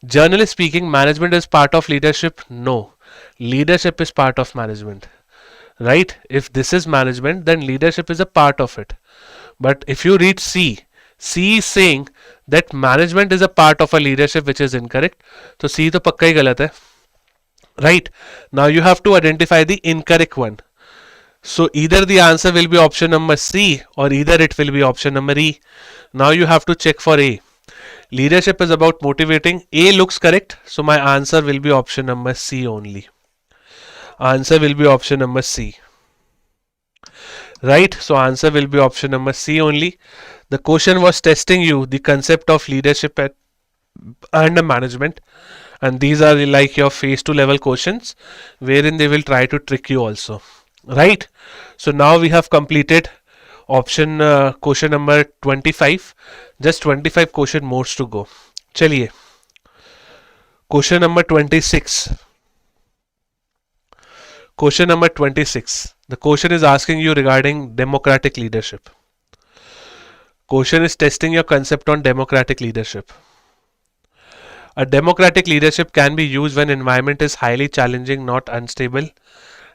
Generally speaking, management is part of leadership. No, leadership is part of management. Right? If this is management, then leadership is a part of it. But if you read C, C is saying that management is a part of a leadership, which is incorrect. So C to pakka hi galat hai. Right? Now you have to identify the incorrect one. So either the answer will be option number C or either it will be option number E. Now you have to check for A. Leadership is about motivating. A looks correct. So my answer will be option number C only. Answer will be option number C. right? So answer will be option number C only. The question was testing you the concept of leadership and management, and these are like your phase 2 level questions wherein they will try to trick you also, right? So now we have completed option question number 25. Just 25 question more to go. Chaliye, question number 26. Question number 26. The question is asking you regarding democratic leadership. Question is testing your concept on democratic leadership. A democratic leadership can be used when environment is highly challenging, not unstable.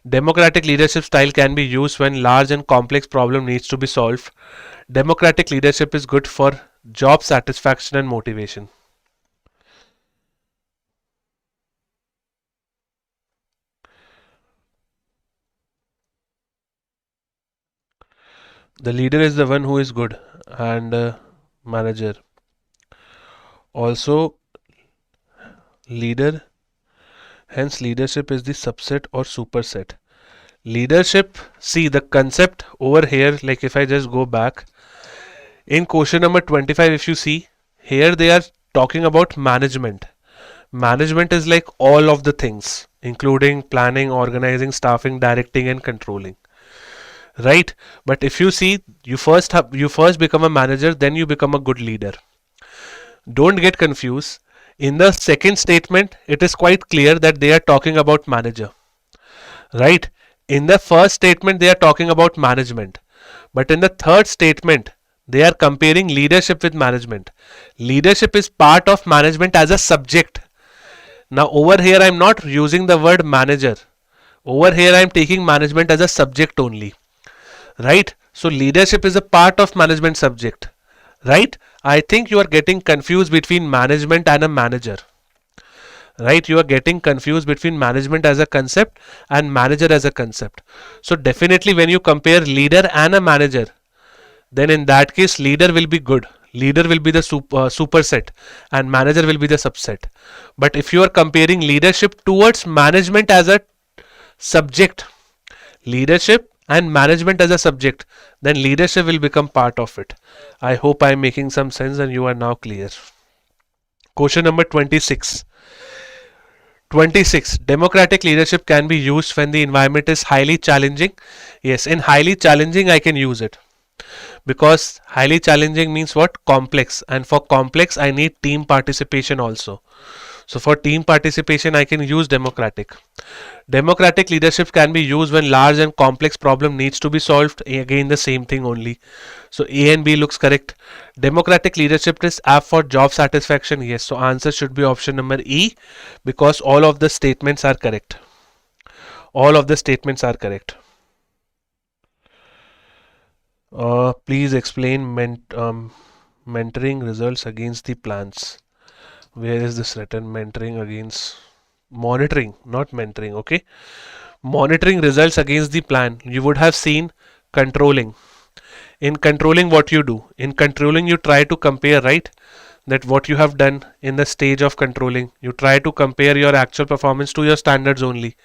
Democratic leadership style can be used when large and complex problem needs to be solved. Democratic leadership is good for job satisfaction and motivation. The leader is the one who is good, and manager. Also, leader, hence leadership is the subset or superset. Leadership, see the concept over here, like if I just go back, in question number 25, if you see, here they are talking about management. Management is like all of the things, including planning, organizing, staffing, directing, and controlling. Right? But if you see, you first become a manager, then you become a good leader. Don't get confused. In the second statement, it is quite clear that they are talking about manager. Right? In the first statement, they are talking about management. But in the third statement, they are comparing leadership with management. Leadership is part of management as a subject. Now over here I am not using the word manager. Over here I am taking management as a subject only. Right? So leadership is a part of management subject. Right? I think you are getting confused between management and a manager. Right? You are getting confused between management as a concept and manager as a concept. So definitely when you compare leader and a manager, then in that case leader will be good. Leader will be the superset and manager will be the subset. But if you are comparing leadership towards management as a subject, leadership and management as a subject, then leadership will become part of it. I hope I am making some sense and you are now clear. Question number 26. 26. Democratic leadership can be used when the environment is highly challenging. Yes, in highly challenging I can use it. Because highly challenging means what? Complex. And for complex I need team participation also. So for team participation I can use democratic. Democratic leadership can be used when large and complex problem needs to be solved. Again the same thing only. So A and B looks correct. Democratic leadership is apt for job satisfaction. Yes. So answer should be option number E, because all of the statements are correct. All of the statements are correct. Please explain mentoring results against the plans. Where is this written? Mentoring against monitoring, not mentoring. Okay, monitoring results against the plan. You would have seen controlling. In controlling, what you do? In controlling, you try to compare, right? That what you have done in the stage of controlling, you try to compare your actual performance to your standards only.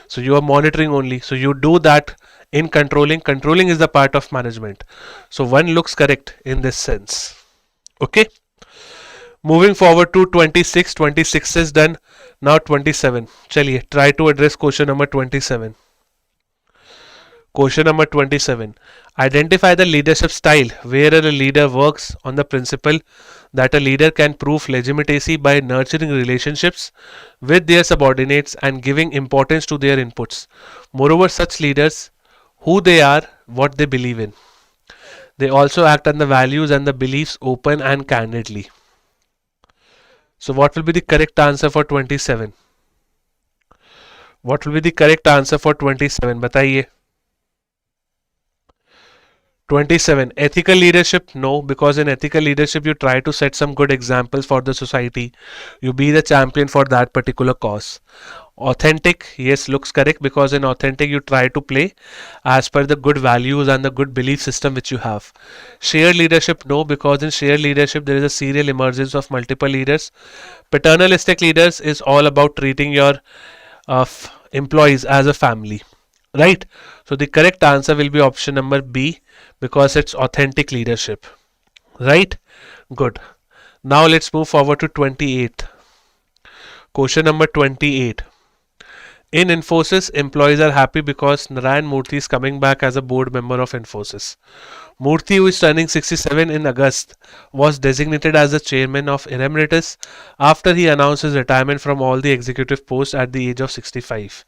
So you are monitoring only. So you do that in controlling. Controlling is the part of management. So one looks correct in this sense. Okay. Moving forward to 26. 26 is done. Now 27. Chaliye, try to address question number 27. Question number 27. Identify the leadership style where a leader works on the principle that a leader can prove legitimacy by nurturing relationships with their subordinates and giving importance to their inputs. Moreover, such leaders, who they are, what they believe in. They also act on the values and the beliefs open and candidly. So what will be the correct answer for 27? What will be the correct answer for 27? Bataiye. 27. Ethical leadership? No, because in ethical leadership you try to set some good examples for the society. You be the champion for that particular cause. Authentic? Yes, looks correct, because in authentic you try to play as per the good values and the good belief system which you have. Shared leadership? No, because in shared leadership there is a serial emergence of multiple leaders. Paternalistic leaders is all about treating your employees as a family. right? So the correct answer will be option number B because it's authentic leadership, right? Good. Now let's move forward to 28th. Question number 28. In Infosys, employees are happy because Narayan Murthy is coming back as a board member of Infosys. Murthy, who is turning 67 in August, was designated as the chairman of Emeritus after he announced his retirement from all the executive posts at the age of 65.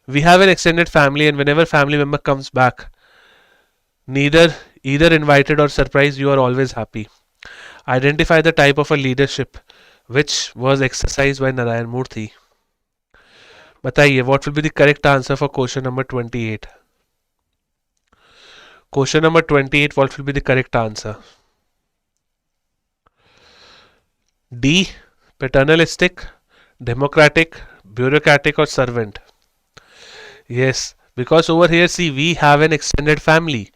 We have an extended family, and whenever family member comes back, neither either invited or surprised, you are always happy. Identify the type of a leadership which was exercised by Narayan Murthy. बताइए what will be the correct answer for question number 28? Question number 28, what will be the correct answer? D. Paternalistic, democratic, bureaucratic, or servant? Yes, because over here, see, we have an extended family.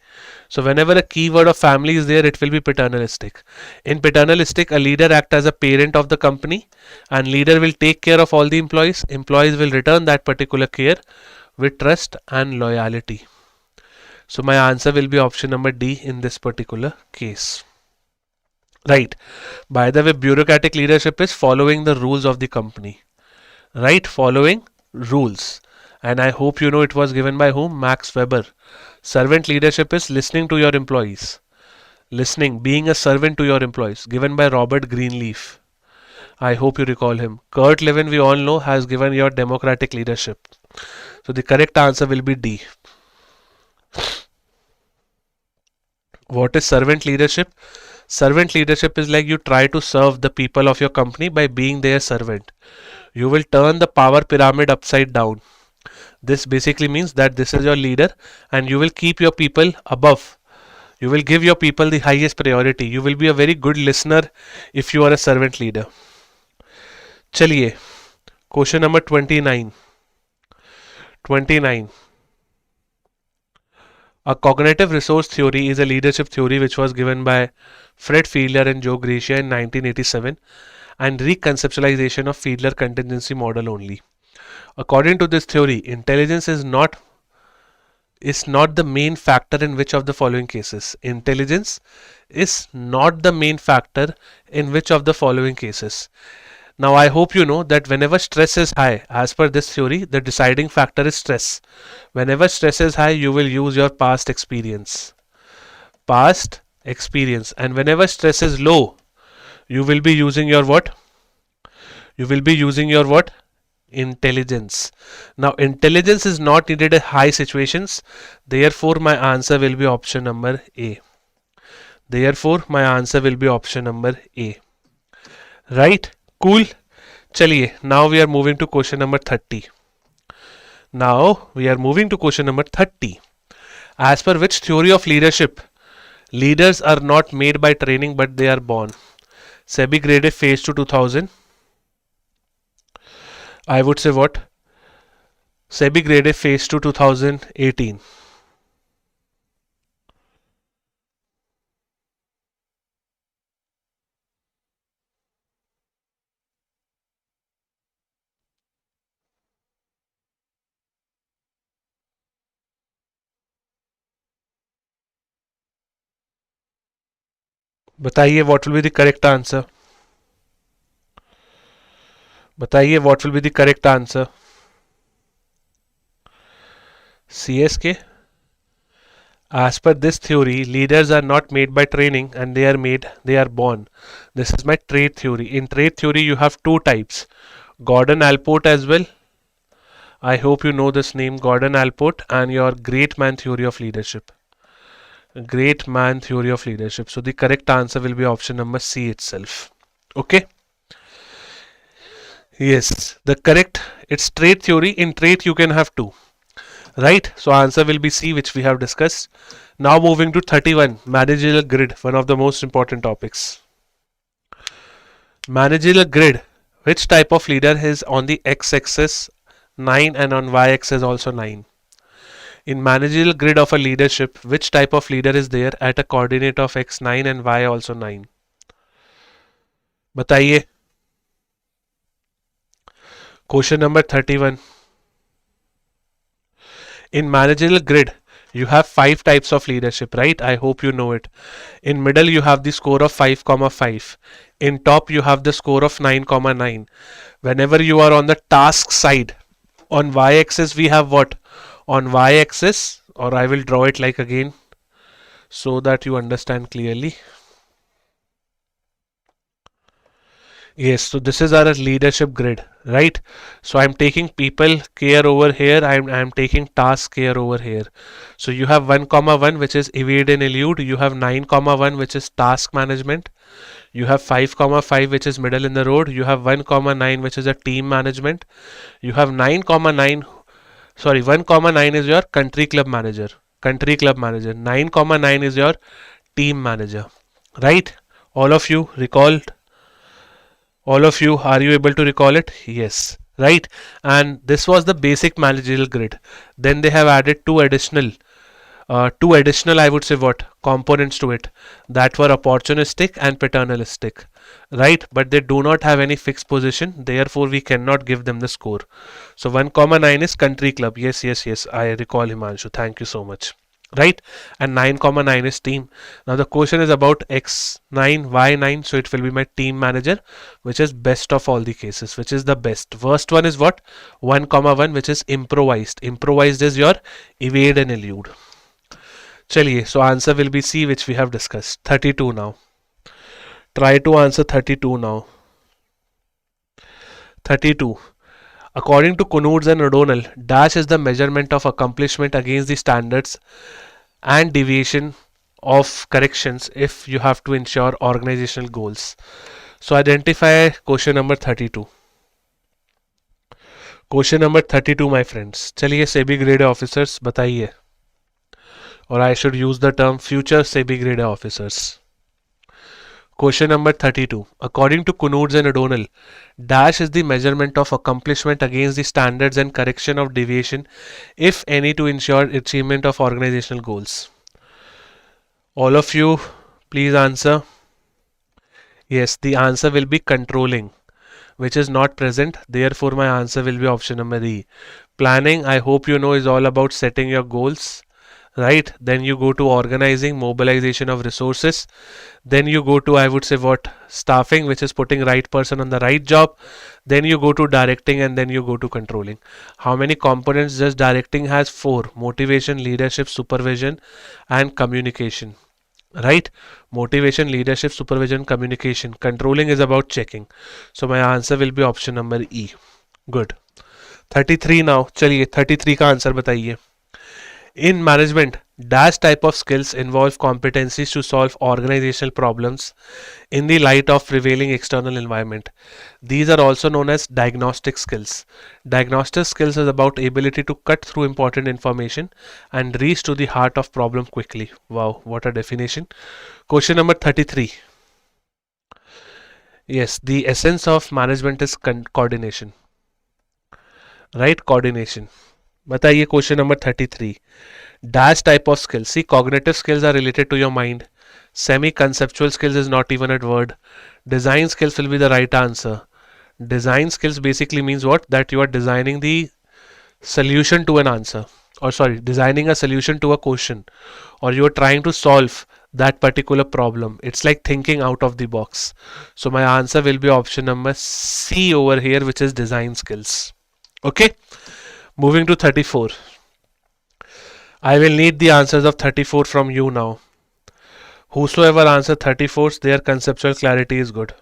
So whenever a keyword of family is there, it will be paternalistic. In paternalistic, a leader acts as a parent of the company, and leader will take care of all the employees. Employees will return that particular care with trust and loyalty. So my answer will be option number D in this particular case. Right. By the way, bureaucratic leadership is following the rules of the company. Right? Following rules. And I hope you know it was given by whom? Max Weber. Servant leadership is listening to your employees. Listening, being a servant to your employees. Given by Robert Greenleaf. I hope you recall him. Kurt Lewin, we all know, has given your democratic leadership. So the correct answer will be D. What is servant leadership? Servant leadership is like you try to serve the people of your company by being their servant. You will turn the power pyramid upside down. This basically means that this is your leader and you will keep your people above. You will give your people the highest priority. You will be a very good listener if you are a servant leader. चलिए, question number 29. 29. A cognitive resource theory is a leadership theory which was given by Fred Fiedler and Joe Gracia in 1987 and reconceptualization of Fiedler contingency model only. According to this theory, intelligence is not the main factor in which of the following cases. Intelligence is not the main factor in which of the following cases. Now I hope you know that whenever stress is high, as per this theory, the deciding factor is stress. Whenever stress is high, you will use your past experience. Past experience. And whenever stress is low, you will be using your what? You will be using your what? Intelligence. Now intelligence is not needed at high situations. Therefore my answer will be option number A. Therefore my answer will be option number A. Right? Cool. Chaliye, now we are moving to question number 30. Now we are moving to question number 30. As per which theory of leadership, leaders are not made by training but they are born. SEBI Grade A phase to 2000. I would say what? SEBI Grade A phase to 2018. बताइए what will be the correct answer? बताइए what will be the correct answer? CSK? As per this theory, leaders are not made by training and they are born. This is my trait theory. In trait theory, you have two types. Gordon Allport as well. I hope you know this name, Gordon Allport, and your great man theory of leadership. Great man theory of leadership. So the correct answer will be option number C itself. Okay. Yes, the correct, it's trait theory. In trait, you can have two. Right? So answer will be C, which we have discussed. Now moving to 31, managerial grid, one of the most important topics. Managerial grid, which type of leader is on the x-axis 9 and on y-axis also 9? In managerial grid of a leadership, which type of leader is there at a coordinate of x 9 and y also 9? बताइए. Question number 31. In managerial grid, you have 5 types of leadership, right? I hope you know it. In middle, you have the score of 5,5. In top, you have the score of 9,9. Whenever you are on the task side, on y-axis we have what? On y-axis, or I will draw it like again so that you understand clearly. Yes, so this is our leadership grid, right? So I'm taking people care over here. I'm taking task care over here. So you have 1,1 which is evade and elude. You have 9,1 which is task management. You have 5,5 which is middle in the road. You have 1,9 which is a team management. You have 9,9. Sorry, 1,9 is your country club manager. Country club manager. 9,9 is your team manager. Right? All of you recalled? All of you, are you able to recall it? Yes, right. And this was the basic managerial grid. Then they have added two additional I would say what components to it that were opportunistic and paternalistic, right? But they do not have any fixed position, therefore we cannot give them the score. So 1,9 is country club. Yes, yes, yes, I recall, Himanshu. Thank you so much. Right, and 9,9 is team. Now the question is about x9 y9, so it will be my team manager, which is best of all the cases. Which is the best? Worst one is what? 1,1, which is improvised. Improvised is your evade and elude. Chaliye, so answer will be C, which we have discussed. 32 now. Try to answer 32 now. 32. According to Kunuds and O'Donnell, dash is the measurement of accomplishment against the standards and deviation of corrections if you have to ensure organizational goals. So identify question number 32. Question number 32, my friends. चलिए SEBI Grade A officers बताइए. Or I should use the term future SEBI Grade A officers. Question number 32. According to Kunuds and O'Donnell, dash is the measurement of accomplishment against the standards and correction of deviation, if any, to ensure achievement of organizational goals. All of you, please answer. Yes, the answer will be controlling, which is not present. Therefore, my answer will be option number E. Planning, I hope you know, is all about setting your goals. Right, then you go to organizing, mobilization of resources, then you go to, I would say what, staffing, which is putting right person on the right job, then you go to directing, and then you go to controlling. How many components does directing has? 4. Motivation, leadership, supervision, and communication. Right, motivation, leadership, supervision, communication. Controlling is about checking. So my answer will be option number E. Good. 33 now. चलिए 33 का answer बताइए. In management, dash type of skills involve competencies to solve organizational problems in the light of prevailing external environment. These are also known as diagnostic skills. Diagnostic skills is about ability to cut through important information and reach to the heart of problem quickly. Wow, what a definition. Question number 33. Yes, the essence of management is coordination. Right, coordination. बताइए question number 33. Dash type of skills. See, cognitive skills are related to your mind. Semi-conceptual skills is not even a word. Design skills will be the right answer. Design skills basically means what? That you are designing the solution to an answer. Or sorry, designing a solution to a question. Or you are trying to solve that particular problem. It's like thinking out of the box. So my answer will be option number C over here, which is design skills. Okay. Moving to 34. I will need the answers of 34 from you now. Whosoever answer 34, their conceptual clarity is good.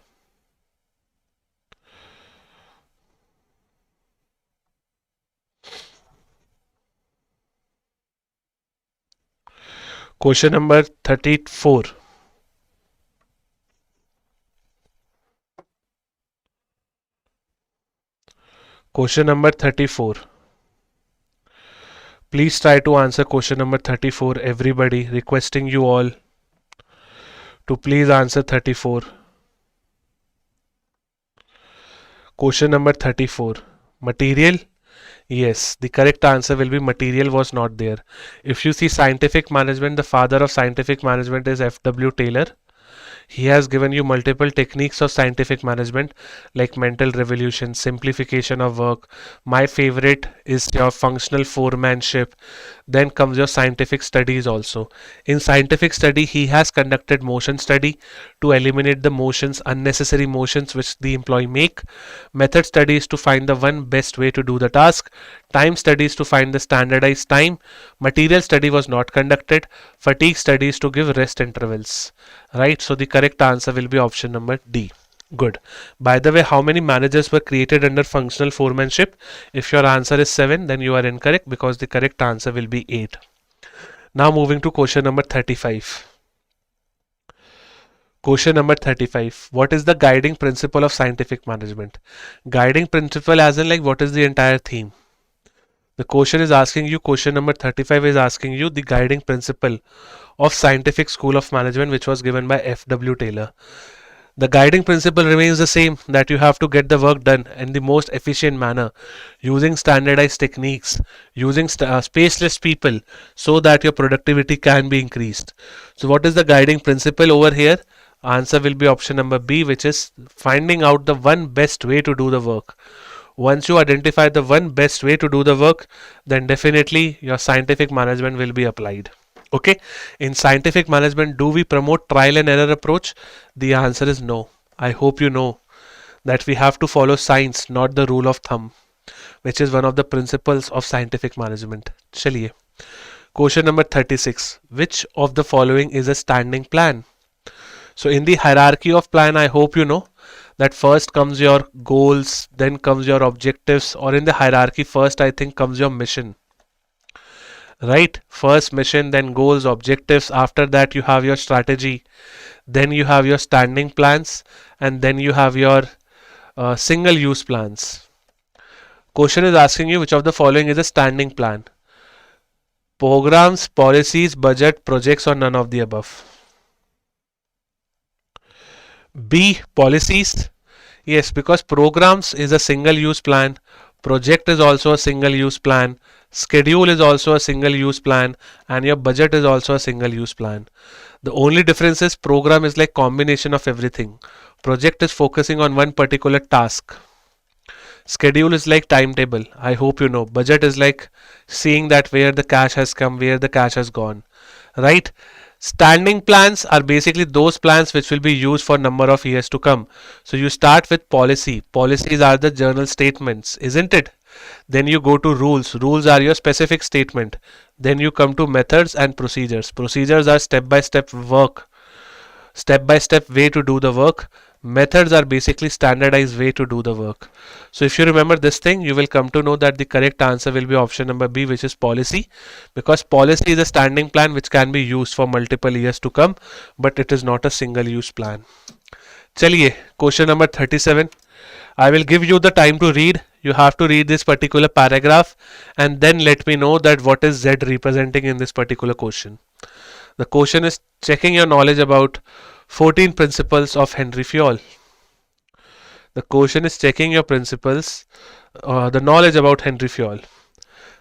Question number 34. Question number 34. Please try to answer question number 34. Everybody, requesting you all to please answer 34. Question number 34. Material? Yes, the correct answer will be material was not there. If you see scientific management, the father of scientific management is F.W. Taylor. He has given you multiple techniques of scientific management like mental revolution, simplification of work. My favorite is your functional foremanship. Then comes your scientific studies also. In scientific study, he has conducted motion study to eliminate the motions, unnecessary motions which the employee make. Method studies to find the one best way to do the task. Time studies to find the standardized time. Material study was not conducted. Fatigue studies to give rest intervals. Right, so the correct answer will be option number D. Good. By the way, how many managers were created under functional foremanship? If your answer is 7, then you are incorrect because the correct answer will be 8. Now moving to question number 35. Question number 35. What is the guiding principle of scientific management? Guiding principle as in like what is the entire theme? The question is asking you, question number 35 is asking you the guiding principle of Scientific School of Management which was given by F.W. Taylor. The guiding principle remains the same, that you have to get the work done in the most efficient manner using standardized techniques, using spaceless people so that your productivity can be increased. So what is the guiding principle over here? Answer will be option number B, which is finding out the one best way to do the work. Once you identify the one best way to do the work, then definitely your scientific management will be applied. Okay, in scientific management, do we promote trial and error approach? The answer is no. I hope you know that we have to follow science, not the rule of thumb, which is one of the principles of scientific management. Chaliye. Question number 36. Which of the following is a standing plan? So in the hierarchy of plan, I hope you know that first comes your goals, then comes your objectives, or in the hierarchy first I think comes your mission. Right, first mission, then goals, objectives, after that you have your strategy, then you have your standing plans, and then you have your single use plans. Question is asking you which of the following is a standing plan? Programs, policies, budget, projects, or none of the above? B, policies. Yes, because programs is a single use plan, project is also a single use plan, schedule is also a single use plan, and your budget is also a single use plan. The only difference is program is like combination of everything. Project is focusing on one particular task. Schedule is like timetable. I hope you know. Budget is like seeing that where the cash has come, where the cash has gone. Right? Standing plans are basically those plans which will be used for number of years to come. So you start with policy. Policies are the journal statements, isn't it? Then you go to rules. Rules are your specific statement. Then you come to methods and procedures. Procedures are step-by-step work, step-by-step way to do the work. Methods are basically standardized way to do the work. So if you remember this thing, you will come to know that the correct answer will be option number B, which is policy, because policy is a standing plan which can be used for multiple years to come, but it is not a single use plan. Chaliye, question number 37. I will give you the time to read. You have to read this particular paragraph and then let me know that what is Z representing in this particular question. The question is checking your knowledge about 14 principles of Henry Fayol. The question is checking your principles, the knowledge about Henry Fayol.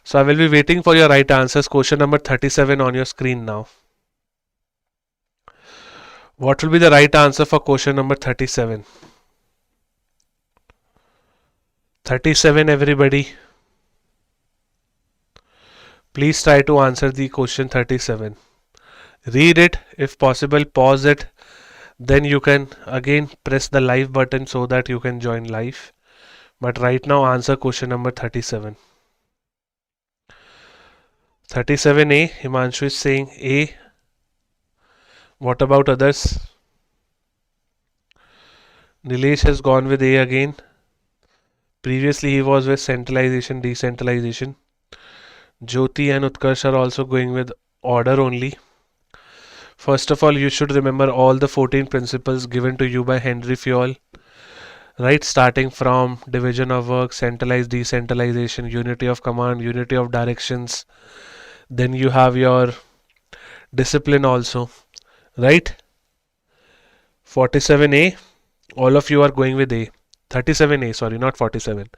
So I will be waiting for your right answers. Question number 37 on your screen now. What will be the right answer for question number 37? 37 everybody. Please try to answer the question 37. Read it, if possible pause it, then you can again press the live button so that you can join live. But right now answer question number 37. 37A, Himanshu is saying A. What about others? Nilesh has gone with A again. Previously he was with centralization, decentralization. Jyoti and Utkarsh are also going with order only. First of all, you should remember all the 14 principles given to you by Henry Fayol, right? Starting from division of work, centralized, decentralization, unity of command, unity of directions. Then you have your discipline also, right? 47A, all of you are going with A. 37A, sorry, not 47.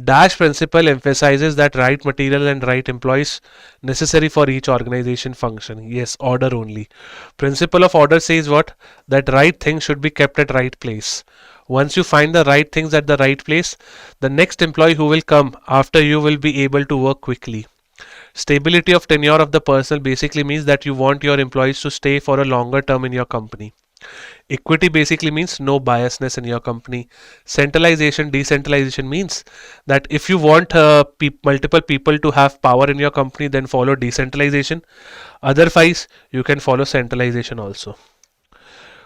Dash principle emphasizes that right material and right employees necessary for each organization function. Yes, order only. Principle of order says what? That right things should be kept at right place. Once you find the right things at the right place, the next employee who will come after you will be able to work quickly. Stability of tenure of the personnel basically means that you want your employees to stay for a longer term in your company. Equity basically means no biasness in your company. Centralization, decentralization means that if you want multiple people to have power in your company, then follow decentralization. Otherwise, you can follow centralization also.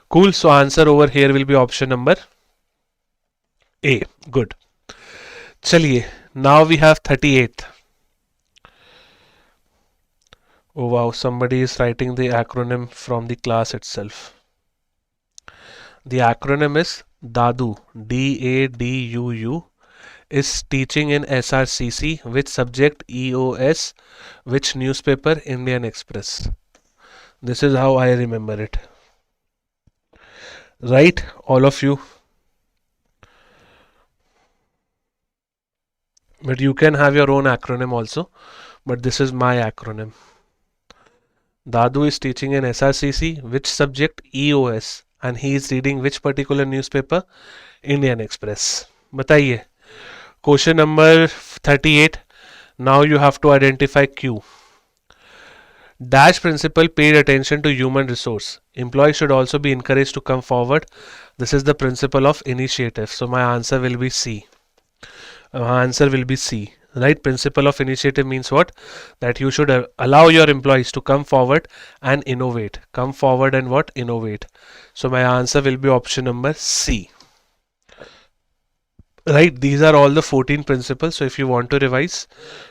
Cool. So answer over here will be option number A. Good. Chaliye. Now we have 38th. Oh wow, somebody is writing the acronym from the class itself. The acronym is DADU, DADUU, is teaching in SRCC, which subject EOS, which newspaper Indian Express. This is how I remember it. Right, all of you. But you can have your own acronym also, but this is my acronym. Dadu is teaching in SRCC, which subject EOS, and he is reading which particular newspaper? Indian Express. बताइए. Question number 38. Now you have to identify Q. Dash principle paid attention to human resource. Employees should also be encouraged to come forward. This is the principle of initiative. So my answer will be C. Right? Principle of initiative means what? That you should allow your employees to come forward and innovate. Come forward and what? Innovate. So my answer will be option number C. Right, these are all the 14 principles. So if you want to revise,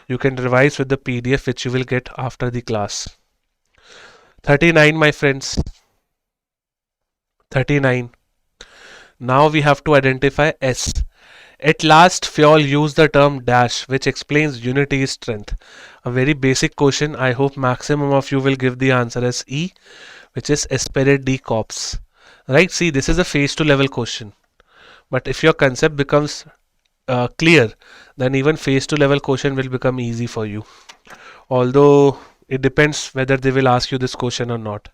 you can revise with the PDF which you will get after the class. 39, my friends. 39. Now we have to identify S. At last, we all use the term dash, which explains unity is strength. A very basic question. I hope maximum of you will give the answer as E, which is esprit de corps. Right? See, this is a phase 2 level question. But if your concept becomes clear, then even phase 2 level question will become easy for you. Although it depends whether they will ask you this question or not.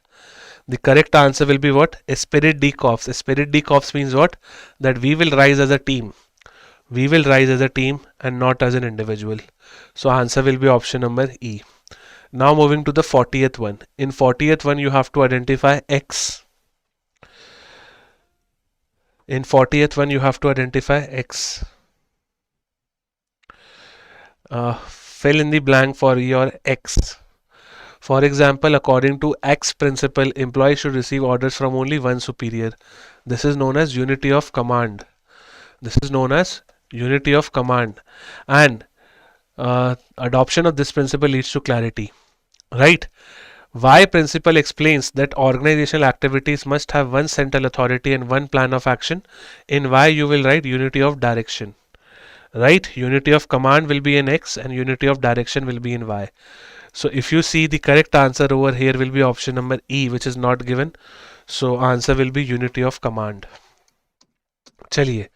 The correct answer will be what? Esprit de corps. Esprit de corps means what? That we will rise as a team. We will rise as a team and not as an individual. So answer will be option number E. Now moving to the 40th one. In 40th one you have to identify X. In 40th one you have to identify X. Fill in the blank for your X. For example, according to X principle, employees should receive orders from only one superior. This is known as unity of command. This is known as unity of command, and adoption of this principle leads to clarity. Right? Y principle explains that organizational activities must have one central authority and one plan of action. In Y you will write unity of direction. Right? Unity of command will be in X and unity of direction will be in Y. So if you see, the correct answer over here will be option number E, which is not given. So answer will be unity of command. Chaliye.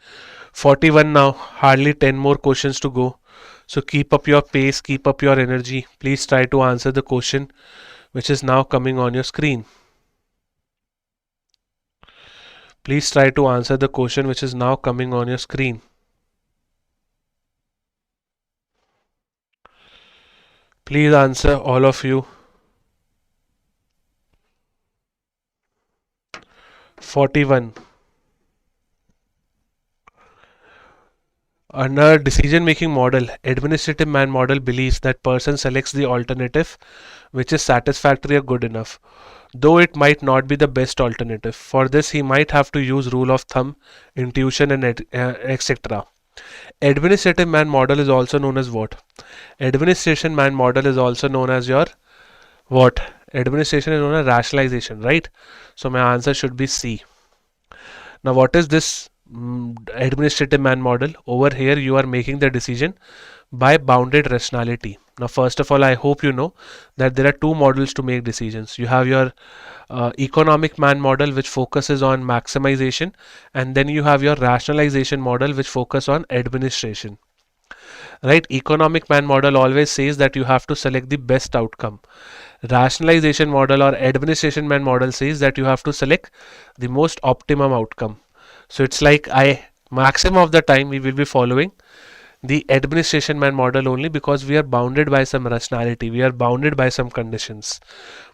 41 now, hardly 10 more questions to go. So keep up your pace, keep up your energy. Please try to answer the question which is now coming on your screen. Please try to answer the question which is now coming on your screen. Please answer, all of you. 41. Under decision-making model, administrative man model believes that person selects the alternative which is satisfactory or good enough, though it might not be the best alternative. For this, he might have to use rule of thumb, intuition, and etc. Administrative man model is also known as what? Administration man model is also known as your what? Administration is known as rationalization, right? So my answer should be C. Now what is this administrative man model? Over here you are making the decision by bounded rationality. Now first of all, I hope you know that there are two models to make decisions. You have your economic man model which focuses on maximization, and then you have your rationalization model which focus on administration. right? Economic man model always says that you have to select the best outcome. Rationalization model or administration man model says that you have to select the most optimum outcome. So it's like maximum of the time we will be following the administration man model only, because we are bounded by some rationality, we are bounded by some conditions.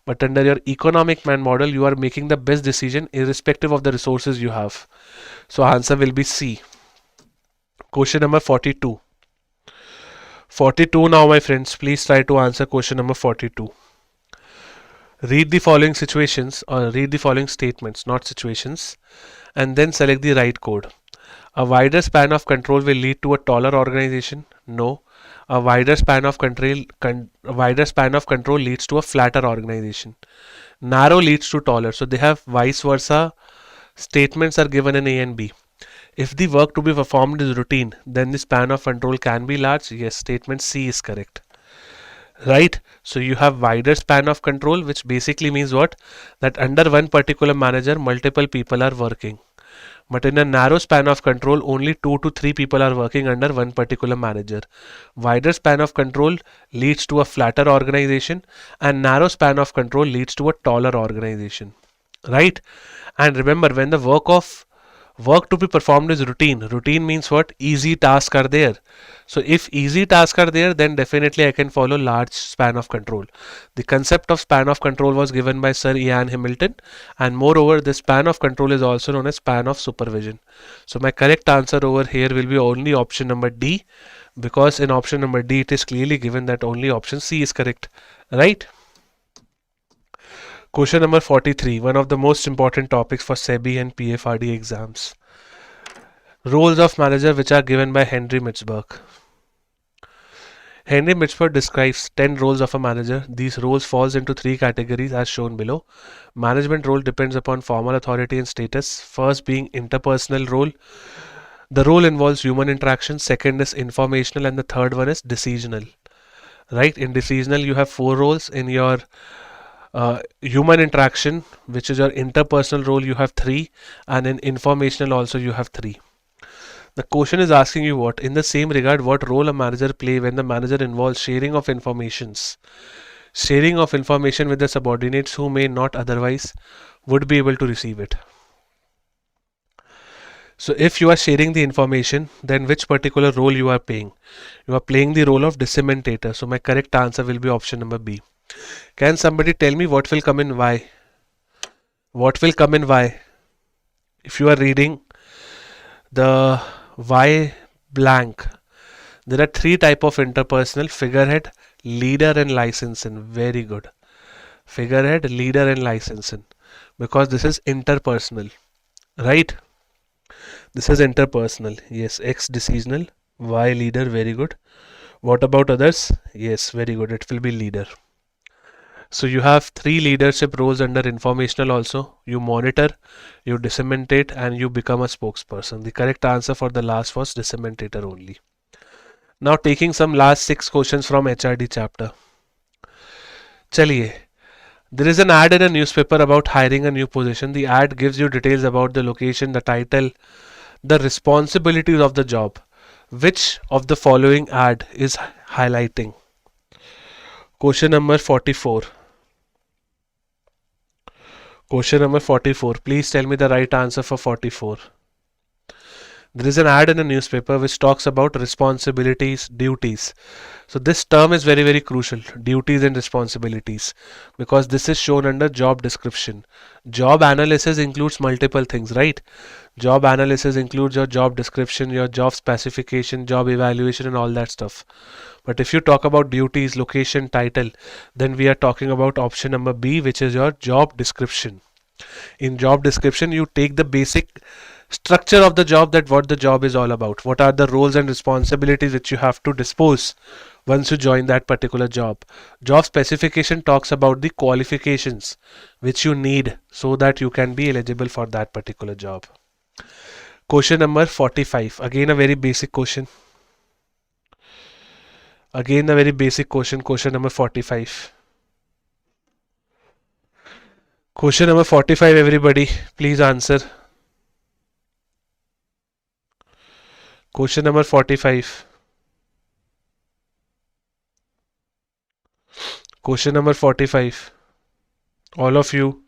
But under your economic man model, you are making the best decision irrespective of the resources you have. So answer will be C. Question number 42. 42 now, my friends. Please try to answer question number 42. Read the following situations, or read the following statements, not situations, and then select the right code. A wider span of control will lead to a taller organization. No. A wider span of control leads to a flatter organization. Narrow leads to taller. So they have vice versa statements are given in A and B. If the work to be performed is routine, then the span of control can be large. Yes, statement C is correct. Right? So you have wider span of control, which basically means what? That under one particular manager, multiple people are working. But in a narrow span of control, only 2 to 3 people are working under one particular manager. Wider span of control leads to a flatter organization, and narrow span of control leads to a taller organization. Right? And remember, when the work to be performed is routine. Routine means what? Easy tasks are there. So if easy tasks are there, then definitely I can follow large span of control. The concept of span of control was given by Sir Ian Hamilton, and moreover the span of control is also known as span of supervision. So my correct answer over here will be only option number D, because in option number D it is clearly given that only option C is correct. Right? Question number 43, one of the most important topics for SEBI and PFRD exams. Roles of manager which are given by Henry Mitzberg. Henry Mitzberg describes 10 roles of a manager. These roles falls into 3 categories as shown below. Management role depends upon formal authority and status. First being interpersonal role. The role involves human interaction. Second is informational, and the third one is decisional. Right? In decisional you have 4 roles. In your human interaction, which is your interpersonal role, you have 3, and in informational also you have 3. The question is asking you what? In the same regard, what role a manager play when the manager involves sharing of informations? Sharing of information with the subordinates who may not otherwise would be able to receive it. So if you are sharing the information, then which particular role you are playing? You are playing the role of disseminator. So my correct answer will be option number B. Can somebody tell me what will come in Y? What will come in Y? If you are reading the Y blank, there are 3 type of interpersonal: figurehead, leader, and licensing. Very good. Figurehead, leader, and licensing, because this is interpersonal. Right? This is interpersonal. Yes, X decisional, Y leader. Very good. What about others? Yes, very good. It will be leader. So you have 3 leadership roles under informational also. You monitor, you disseminate, and you become a spokesperson. The correct answer for the last was disseminator only. Now taking some last 6 questions from HRD chapter. Chaliye. There is an ad in a newspaper about hiring a new position. The ad gives you details about the location, the title, the responsibilities of the job. Which of the following ad is highlighting? Question number 44. Question number 44. Please tell me the right answer for 44. There is an ad in a newspaper which talks about responsibilities, duties. So this term is very, very crucial, duties and responsibilities, because this is shown under job description. Job analysis includes multiple things, right? Job analysis includes your job description, your job specification, job evaluation, and all that stuff. But if you talk about duties, location, title, then we are talking about option number B, which is your job description. In job description, you take the basic structure of the job, that what the job is all about, what are the roles and responsibilities which you have to dispose once you join that particular job. Job specification talks about the qualifications which you need so that you can be eligible for that particular job. Question number 45. Again a very basic question. Again a very basic question. Question number 45. Question number 45, everybody, please answer. Question number 45. Question number 45. All of you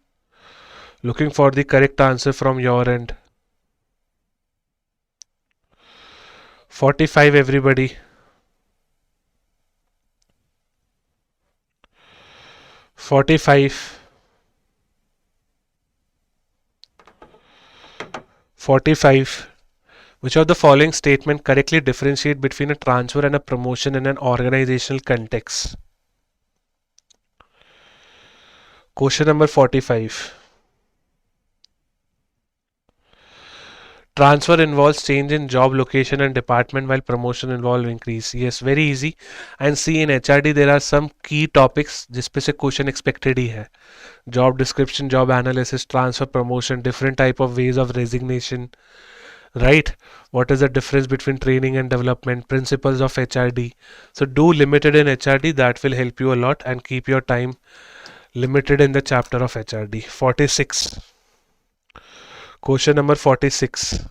looking for the correct answer from your end. 45 everybody. 45. 45. Which of the following statement correctly differentiate between a transfer and a promotion in an organizational context? Question number 45. Transfer involves change in job location and department while promotion involves increase. Yes, very easy. And see, in HRD there are some key topics जिस पे से question expected ही है. Job description, job analysis, transfer, promotion, different type of ways of resignation. Right? What is the difference between training and development? Principles of HRD. So do limited in HRD. That will help you a lot, and keep your time limited in the chapter of HRD. 46. Question number 46.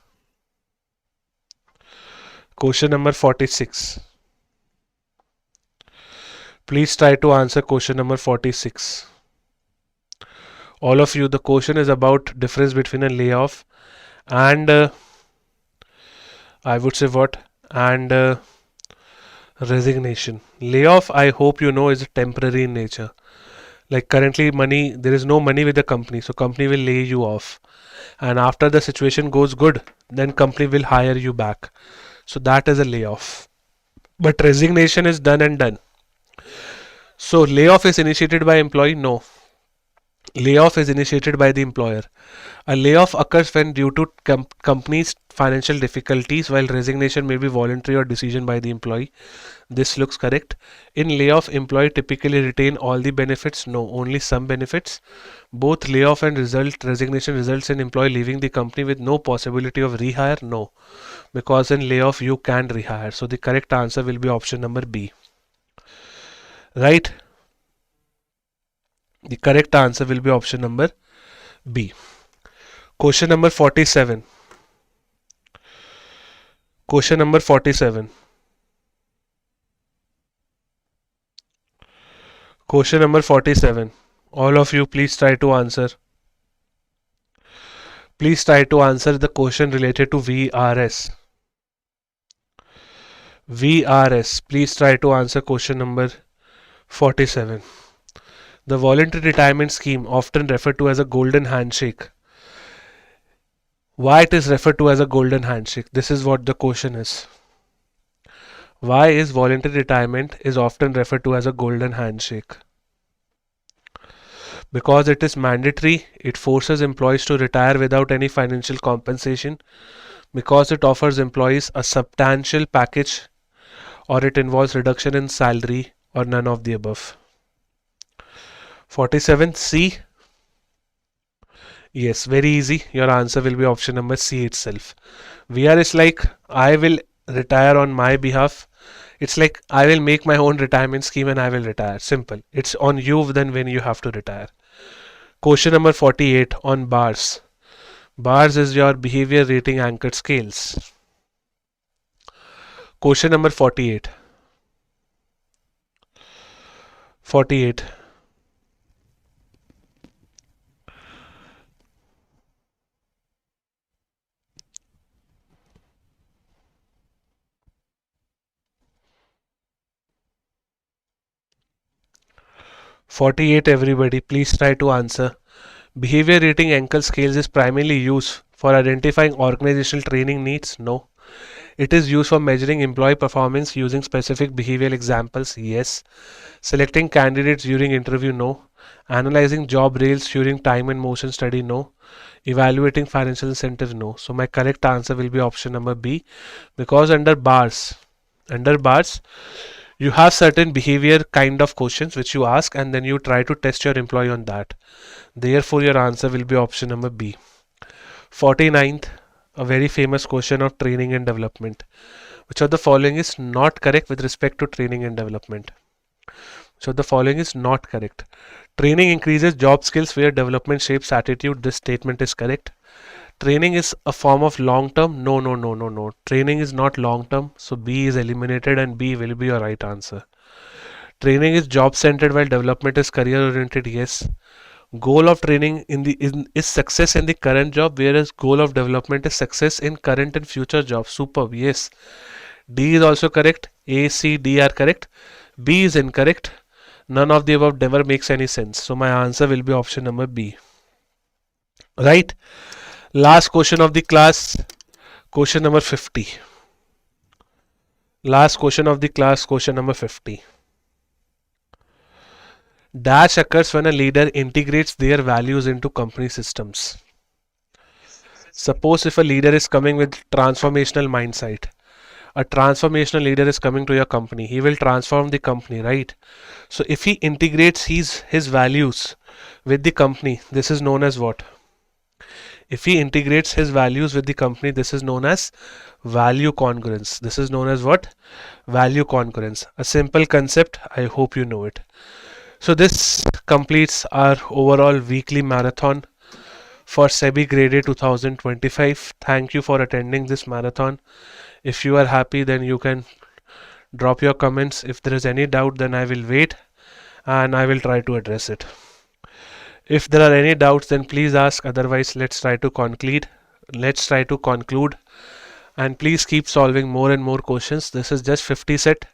Question number 46. Please try to answer question number 46. All of you, the question is about difference between a layoff and I would say what? And resignation. Layoff, I hope you know, is temporary in nature. Like currently money, there is no money with the company, so company will lay you off. And after the situation goes good, then company will hire you back. So that is a layoff. But resignation is done and done. So layoff is initiated by employee? No. Layoff is initiated by the employer. A layoff occurs when due to company's financial difficulties, while resignation may be voluntary or decision by the employee. This looks correct. In layoff, employee typically retain all the benefits? No, only some benefits. Both layoff and resignation results in employee leaving the company with no possibility of rehire? No, because in layoff you can rehire. So the correct answer will be option number B. Right? The correct answer will be option number B. Question number 47. Question number 47. Question number 47. All of you, please try to answer. Please try to answer the question related to VRS. VRS. Please try to answer question number 47. The voluntary retirement scheme, often referred to as a golden handshake. Why it is referred to as a golden handshake? This is what the question is. Why is voluntary retirement is often referred to as a golden handshake? Because it is mandatory, it forces employees to retire without any financial compensation, because it offers employees a substantial package, or it involves reduction in salary, or none of the above. 47 C. Yes, very easy. Your answer will be option number C itself. VR is like I will retire on my behalf. It's like I will make my own retirement scheme and I will retire. Simple. It's on you then when you have to retire. Question number 48 on bars. Bars is your behavior rating anchored scales. Question number 48. 48. Everybody, please try to answer. Behavior rating anchor scales is primarily used for identifying organizational training needs? No. It is used for measuring employee performance using specific behavioral examples? Yes. Selecting candidates during interview? No. Analyzing job rails during time and motion study? No. Evaluating financial incentives? No. So my correct answer will be option number B, because under bars, you have certain behavior kind of questions which you ask and then you try to test your employee on that. Therefore, your answer will be option number B. 49th, a very famous question of training and development. Which of the following is not correct with respect to training and development? So the following is not correct. Training increases job skills where development shapes attitude. This statement is correct. Training is a form of long term? No. Training is not long term. So B is eliminated and B will be your right answer. Training is job centered while development is career oriented. Yes. Goal of training is success in the current job, whereas goal of development is success in current and future jobs. Superb. Yes. D is also correct. A, C, D are correct. B is incorrect. None of the above never makes any sense. So my answer will be option number B. Right. Last question of the class. Question number 50. Last question of the class. Question number 50. Dash occurs when a leader integrates their values into company systems. Suppose if a leader is coming with transformational mindset, a transformational leader is coming to your company, he will transform the company, right? So if he integrates his values with the company, this is known as what? If he integrates his values with the company, this is known as value congruence. This is known as what? Value congruence. A simple concept. I hope you know it. So this completes our overall weekly marathon for SEBI Grade A 2025. Thank you for attending this marathon. If you are happy, then you can drop your comments. If there is any doubt, then I will wait and I will try to address it. If there are any doubts, then please ask. Otherwise, let's try to conclude. And please keep solving more and more questions. This is just 50 set,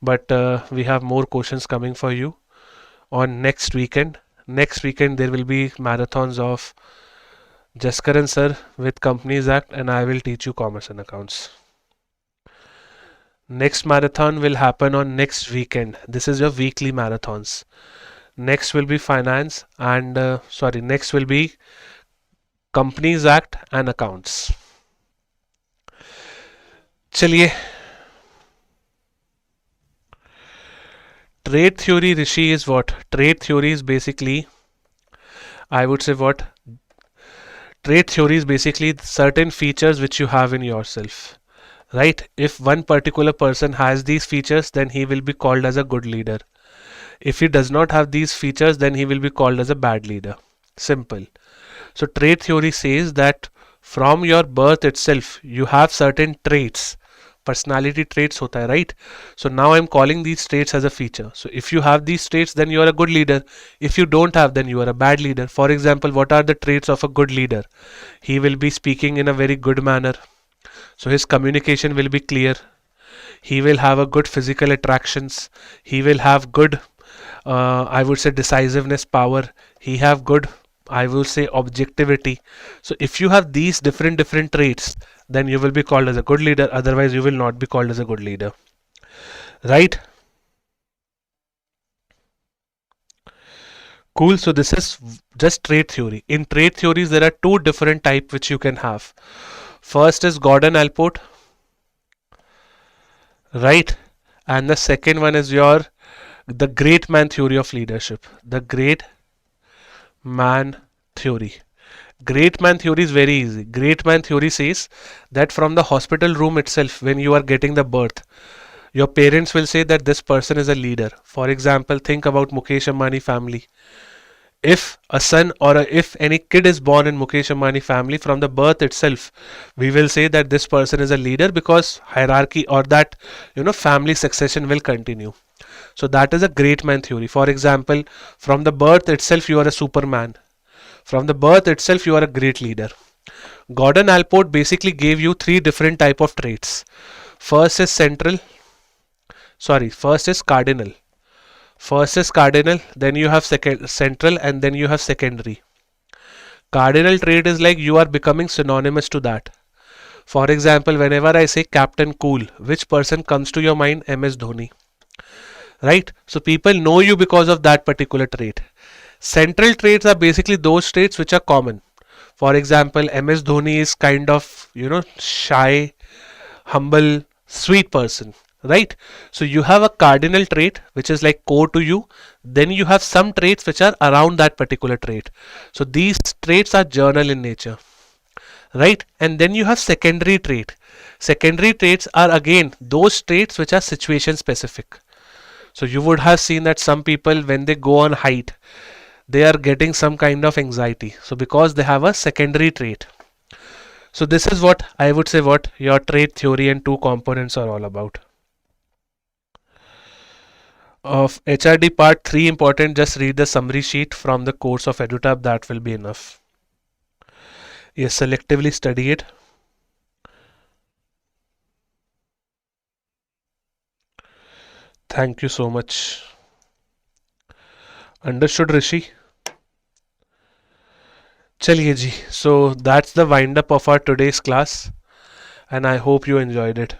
but we have more questions coming for you on next weekend. Next weekend there will be marathons of Jaskaran sir with Companies Act, and I will teach you commerce and accounts. Next marathon will happen on next weekend. This is your weekly marathons. Next will be finance and next will be Companies Act and accounts. चलिए, trade theory, Rishi, is what? Trade theory is basically, I would say what? Trade theory is basically certain features which you have in yourself, right? If one particular person has these features, then he will be called as a good leader. If he does not have these features, then he will be called as a bad leader. Simple. So trade theory says that from your birth itself, you have certain traits. Personality traits hota hai, right? So now I'm calling these traits as a feature. So if you have these traits, then you are a good leader. If you don't have, then you are a bad leader. For example, what are the traits of a good leader? He will be speaking in a very good manner. So his communication will be clear. He will have a good physical attractions. He will have good, I would say, decisiveness power. He have good, I will say, objectivity. So if you have these different traits, then you will be called as a good leader. Otherwise, you will not be called as a good leader. Right? Cool. So this is just trait theory. In trait theories, there are two different types which you can have. First is Gordon-Allport. Right? And the second one is the great man theory of leadership. The great man theory. Great man theory is very easy. Great man theory says that from the hospital room itself, when you are getting the birth, your parents will say that this person is a leader. For example, think about Mukesh Ambani family. If a son or if any kid is born in Mukesh Ambani family, from the birth itself, we will say that this person is a leader because hierarchy or that family succession will continue. So that is a great man theory. For example, from the birth itself, you are a superman. From the birth itself, you are a great leader. Gordon-Allport basically gave you three different type of traits. First is cardinal. First is cardinal, then you have central, and then you have secondary. Cardinal trait is like you are becoming synonymous to that. For example, whenever I say Captain Cool, which person comes to your mind? MS Dhoni. Right? So people know you because of that particular trait. Central traits are basically those traits which are common. For example, MS Dhoni is kind of, shy, humble, sweet person, right? So you have a cardinal trait which is like core to you. Then you have some traits which are around that particular trait. So these traits are general in nature, right? And then you have secondary trait. Secondary traits are again those traits which are situation specific. So you would have seen that some people, when they go on height, they are getting some kind of anxiety. So because they have a secondary trait. So this is what I would say what your trait theory and two components are all about. Of HRD part 3 important, just read the summary sheet from the course of EduTap, that will be enough. Yes, selectively study it. Thank you so much. Understood, Rishi? Chaliye ji. So that's the wind up of our today's class, and I hope you enjoyed it.